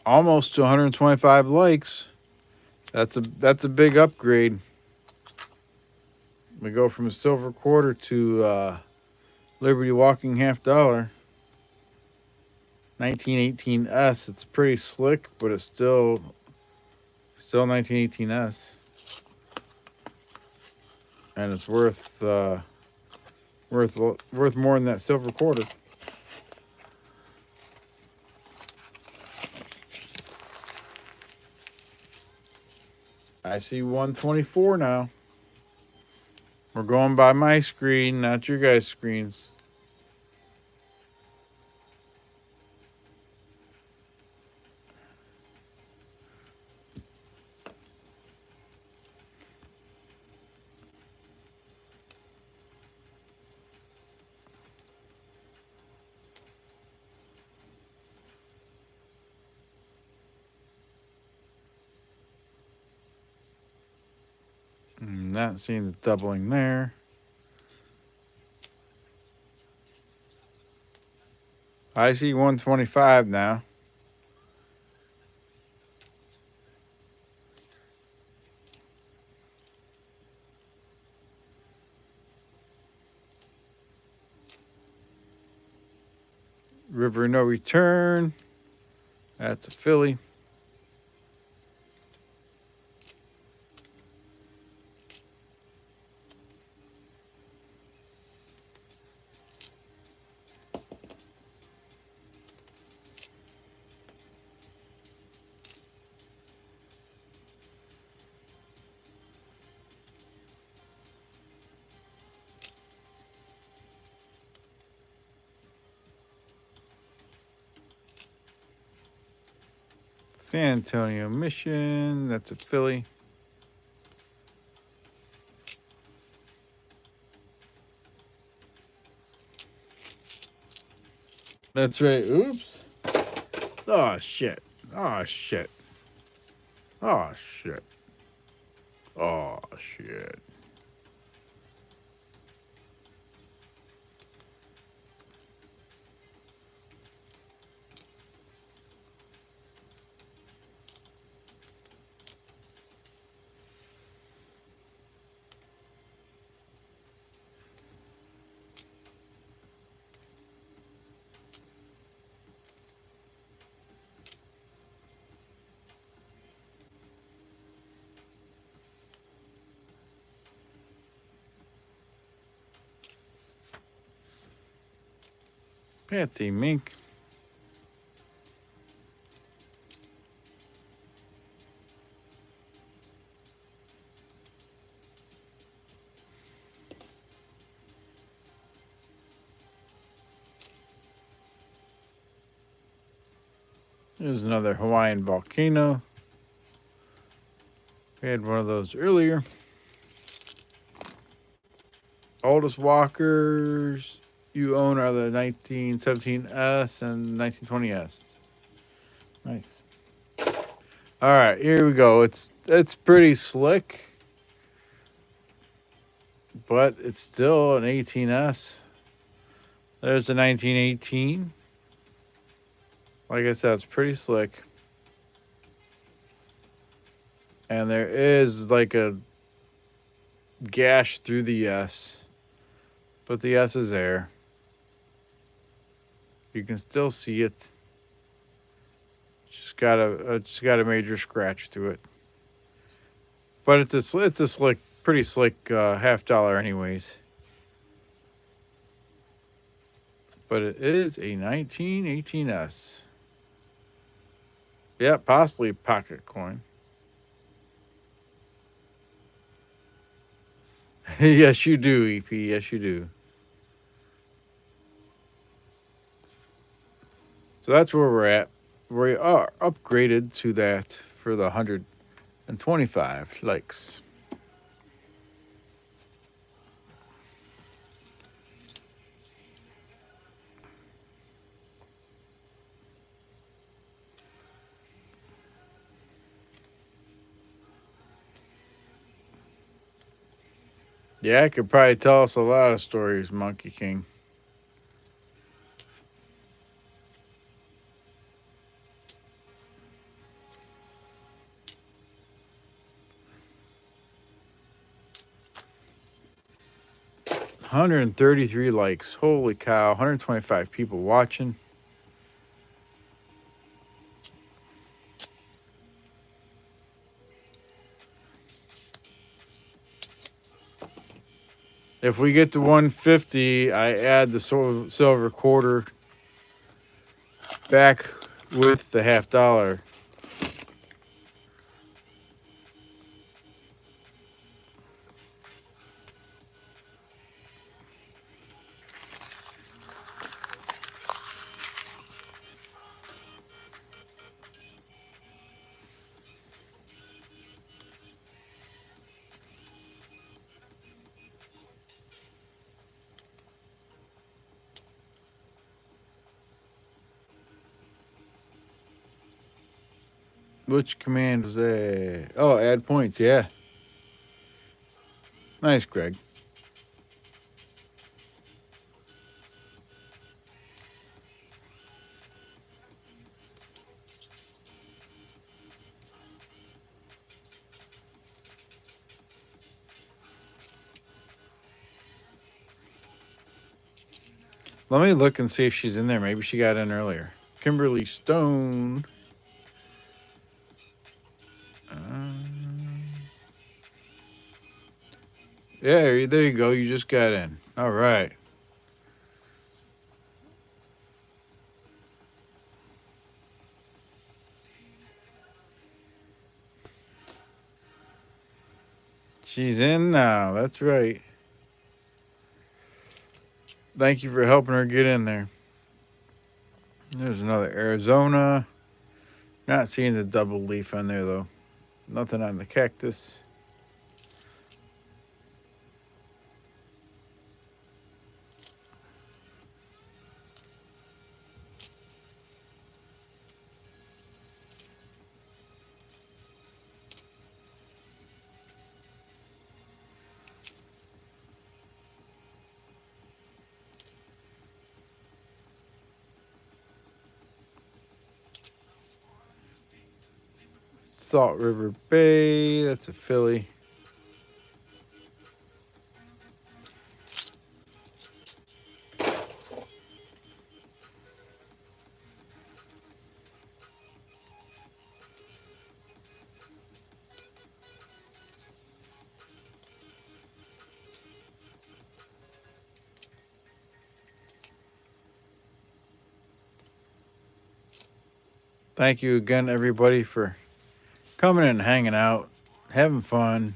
Almost to 125 likes. That's a big upgrade. We go from a silver quarter to Liberty Walking $50. 1918S. It's pretty slick, but it's still 1918S, and it's worth more than that silver quarter. I see 124 now. We're going by my screen, not your guys' screens. Not seeing the doubling there. I see 125 now. River No Return. That's a filly. San Antonio Mission. That's a filly. That's right. Oops. Oh, shit. Oh, shit. Oh, shit. Oh, shit. Patsy Mink. There's another Hawaiian volcano. We had one of those earlier. Oldest walkers you own are the 1917S and 1920S. Nice. All right, here we go. It's pretty slick, but it's still an 18S. There's a 1918. Like I said, it's pretty slick. And there is like a gash through the S, but the S is there. You can still see it. Just got a major scratch to it. But it's a slick, pretty slick $50 anyways. But it is a 1918S. Yeah, possibly a pocket coin. Yes, you do, EP. Yes, you do. So that's where we're at. We are upgraded to that for the 125 likes. Yeah, I could probably tell us a lot of stories, Monkey King. $133 likes. Holy cow. 125 people watching. If we get to 150, I add the silver quarter back with the $50. Which command was that? Oh, add points. Yeah. Nice, Greg. Let me look and see if she's in there. Maybe she got in earlier. Kimberly Stone. Yeah, there you go. You just got in. All right. She's in now. That's right. Thank you for helping her get in there. There's another Arizona. Not seeing the double leaf on there, though. Nothing on the cactus. Salt River Bay. That's a Philly. Thank you again, everybody, for coming and hanging out, having fun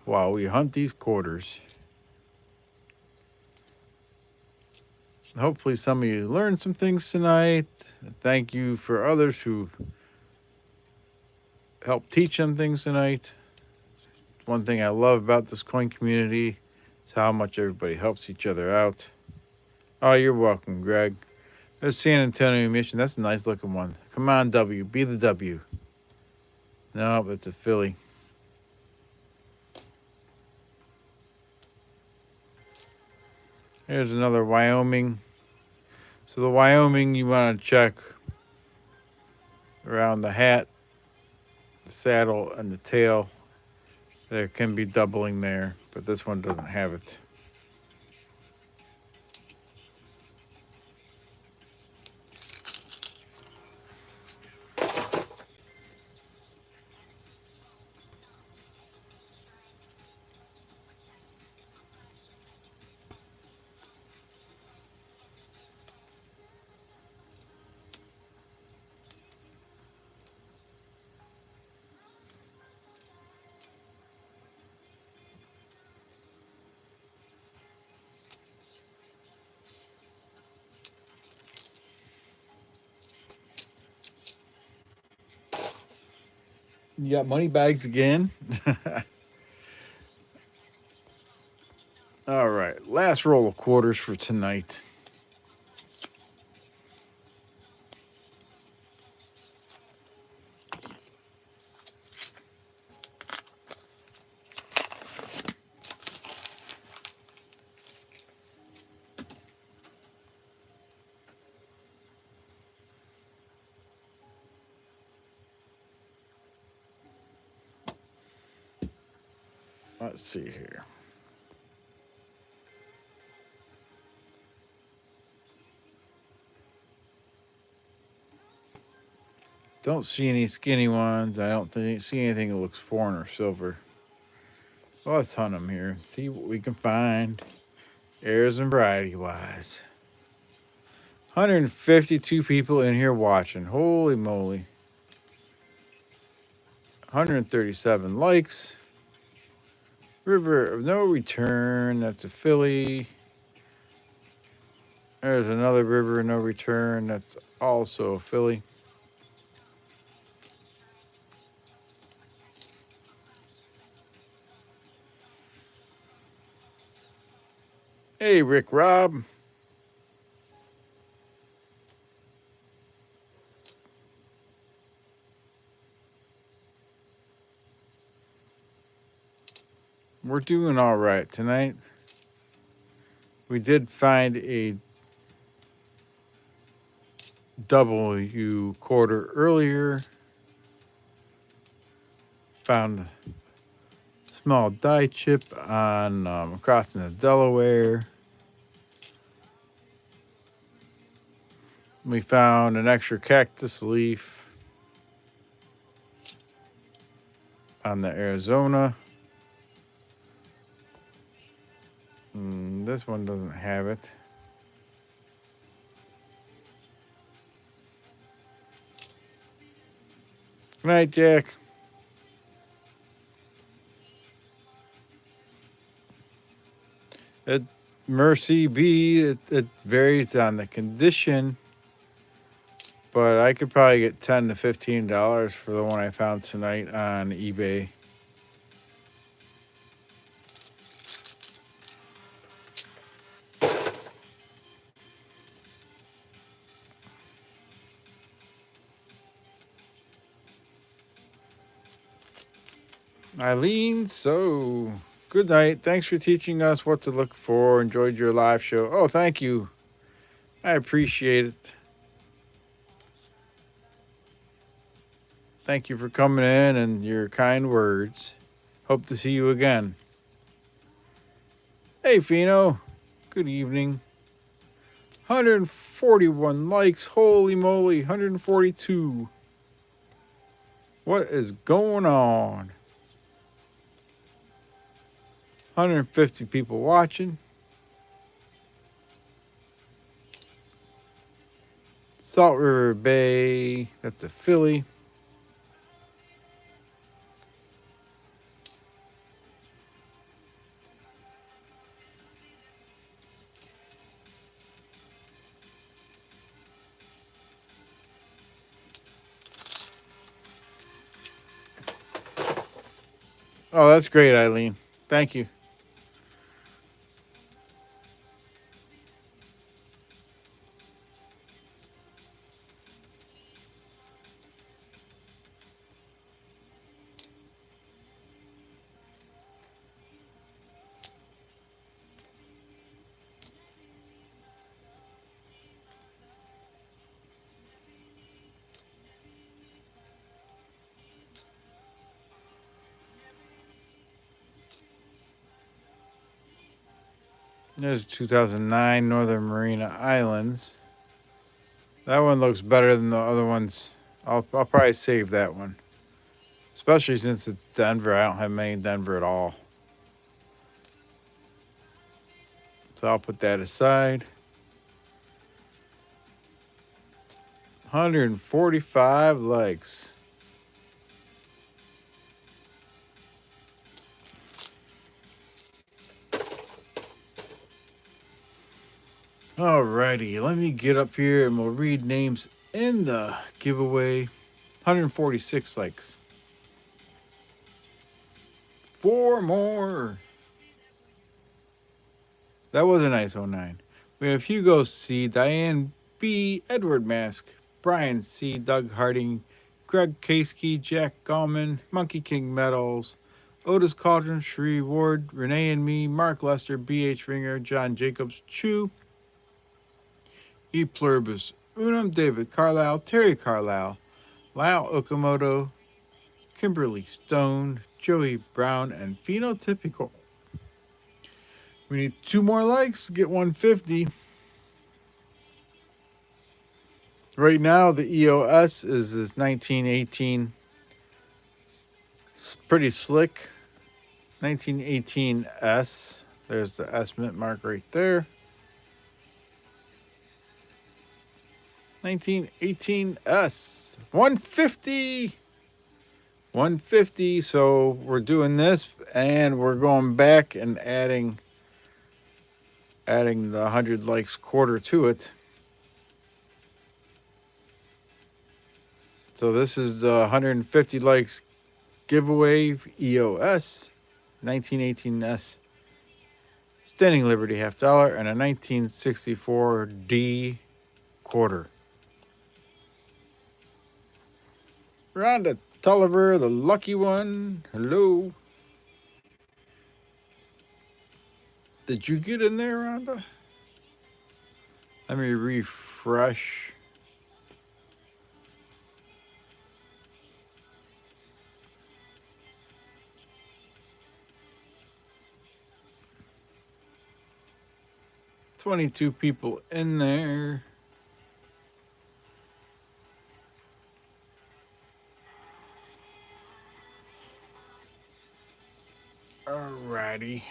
while we hunt these quarters. Hopefully, some of you learned some things tonight. Thank you for others who helped teach them things tonight. One thing I love about this coin community is how much everybody helps each other out. Oh, you're welcome, Greg. There's San Antonio Mission. That's a nice looking one. Come on, W. Be the W. No, it's a Philly. Here's another Wyoming. So the Wyoming, you want to check around the hat, the saddle, and the tail. There can be doubling there, but this one doesn't have it. You got money bags again. All right, last roll of quarters for tonight. Let's see here. Don't see any skinny ones. I don't see anything that looks foreign or silver. Well, let's hunt them here. See what we can find. Airs and variety wise. 152 people in here watching. Holy moly. 137 likes. River of No Return. That's a Philly. There's another River of No Return. That's also a Philly. Hey, Rick Rob. We're doing all right tonight. We did find a W quarter earlier. Found a small die chip on crossing the Delaware. We found an extra cactus leaf on the Arizona. This one doesn't have it. Good night, Jack. It Mercy B, it varies on the condition, but I could probably get $10 to $15 for the one I found tonight on eBay. Eileen, so good night. Thanks for teaching us what to look for. Enjoyed your live show. Oh, thank you. I appreciate it. Thank you for coming in and your kind words. Hope to see you again. Hey, Fino. Good evening. 141 likes. Holy moly. 142. What is going on? 150 people watching. Salt River Bay. That's a Philly. Oh, that's great, Eileen. Thank you. There's 2009 Northern Marina Islands. That one looks better than the other ones. I'll probably save that one, especially since it's Denver. I don't have many Denver at all, so I'll put that aside. 145 legs. Alrighty, let me get up here and we'll read names in the giveaway. 146 likes. 4 more. That was a nice 09. We have Hugo C, Diane B, Edward Mask, Brian C, Doug Harding, Greg Kasky, Jack Gallman, Monkey King Metals, Otis Cauldron, Shree Ward, Renee and Me, Mark Lester, B.H. Ringer, John Jacobs, Chew, E Pluribus Unum, David Carlisle, Terry Carlisle, Lyle Okamoto, Kimberly Stone, Joey Brown, and Phenotypical. We need 2 more likes to get 150. Right now, the EOS is this 1918. It's pretty slick. 1918S. There's the S mint mark right there. 1918S. 150. 150. So we're doing this and we're going back and adding the 100 likes quarter to it. So this is the 150 likes giveaway EOS 1918S Standing Liberty $50 and a 1964 D quarter. Rhonda Tulliver, the lucky one. Hello. Did you get in there, Rhonda? Let me refresh. $22 people in there. Alrighty.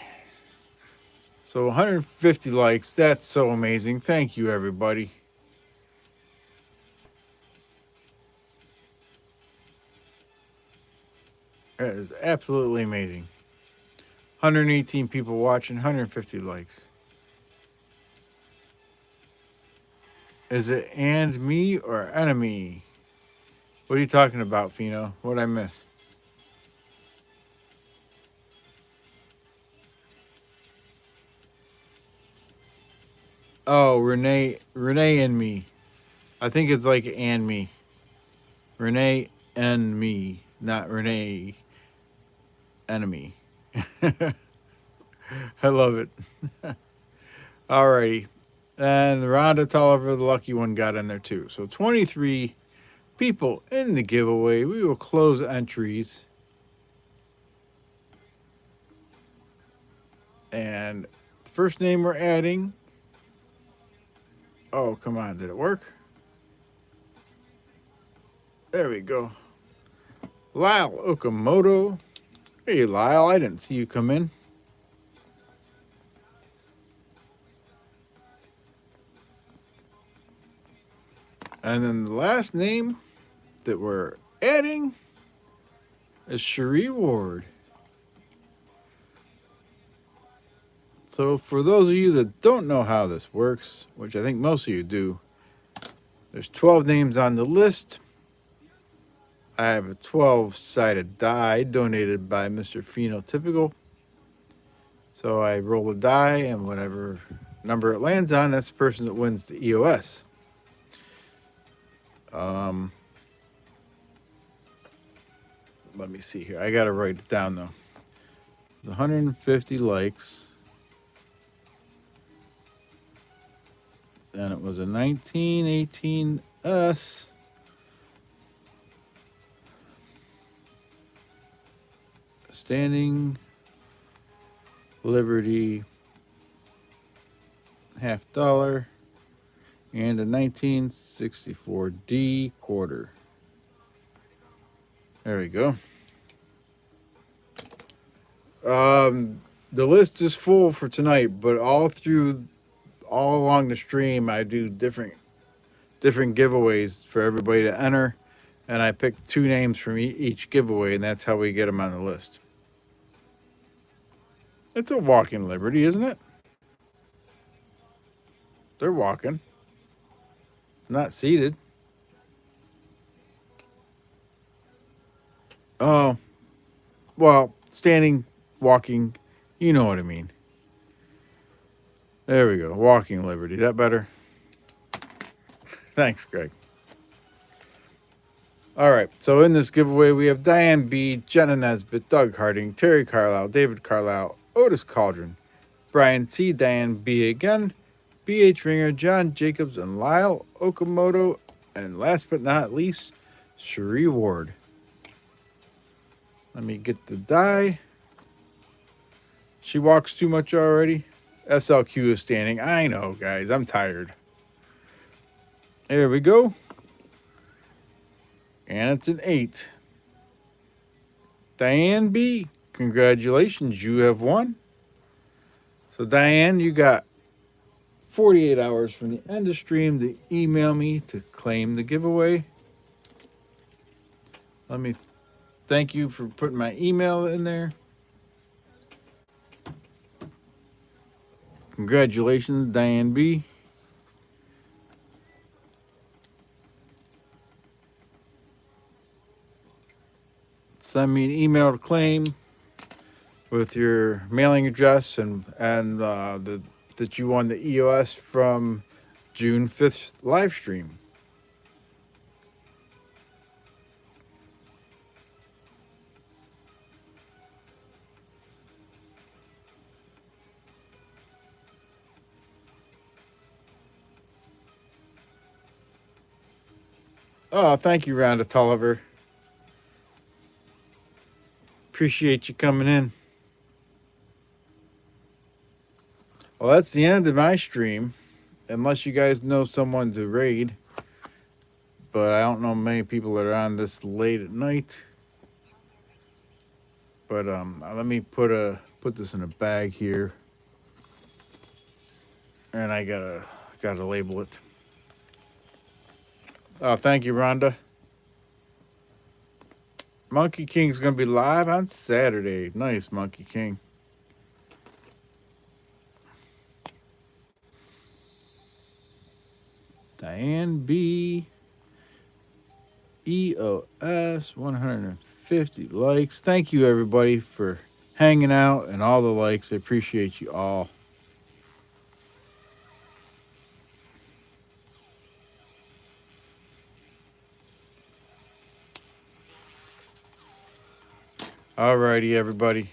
So 150 likes. That's so amazing. Thank you, everybody. That is absolutely amazing. 118 people watching, 150 likes. Is it and me or enemy? What are you talking about, Fino? What'd I miss? Oh, Renee and me. I think it's like and me. Renee and me, not Renee enemy. I love it. Alrighty. And Rhonda Tolliver, the lucky one, got in there too. So 23 people in the giveaway. We will close entries. And the first name we're adding. Oh, come on. Did it work? There we go. Lyle Okamoto. Hey, Lyle. I didn't see you come in. And then the last name that we're adding is Shree Ward. So for those of you that don't know how this works, which I think most of you do, there's 12 names on the list. I have a 12-sided die donated by Mr. Phenotypical. So I roll a die, and whatever number it lands on, that's the person that wins the EOS. Let me see here. I got to write it down, though. 150 likes. And it was a 1918S. Standing Liberty $50 and a 1964D quarter. There we go. The list is full for tonight, but all along the stream, I do different giveaways for everybody to enter, and I pick 2 names from each giveaway, and that's how we get them on the list. It's a walking Liberty, isn't it? They're walking, not seated. Oh, well, standing, walking, you know what I mean. There we go. Walking Liberty. That better? Thanks, Greg. All right. So in this giveaway, we have Diane B., Jenna Nesbitt, Doug Harding, Terry Carlisle, David Carlisle, Otis Cauldron, Brian C., Diane B. again, B.H. Ringer, John Jacobs, and Lyle Okamoto, and last but not least, Cherie Ward. Let me get the die. She walks too much already. SLQ is standing. I know, guys. I'm tired. There we go. And it's an 8. Diane B., congratulations. You have won. So, Diane, you got 48 hours from the end of stream to email me to claim the giveaway. Let me thank you for putting my email in there. Congratulations, Diane B. Send me an email to claim with your mailing address and that you won the EOS from June 5th live stream. Oh, thank you, Rhonda Tulliver. Appreciate you coming in. Well, that's the end of my stream, unless you guys know someone to raid. But I don't know many people that are on this late at night. But let me put this in a bag here, and I gotta label it. Oh, thank you, Rhonda. Monkey King's gonna be live on Saturday. Nice, Monkey King. Diane B. EOS 150 likes. Thank you, everybody, for hanging out and all the likes. I appreciate you all. Alrighty, everybody.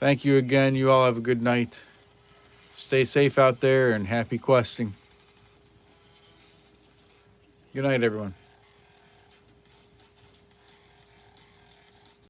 Thank you again. You all have a good night. Stay safe out there and happy questing. Good night, everyone.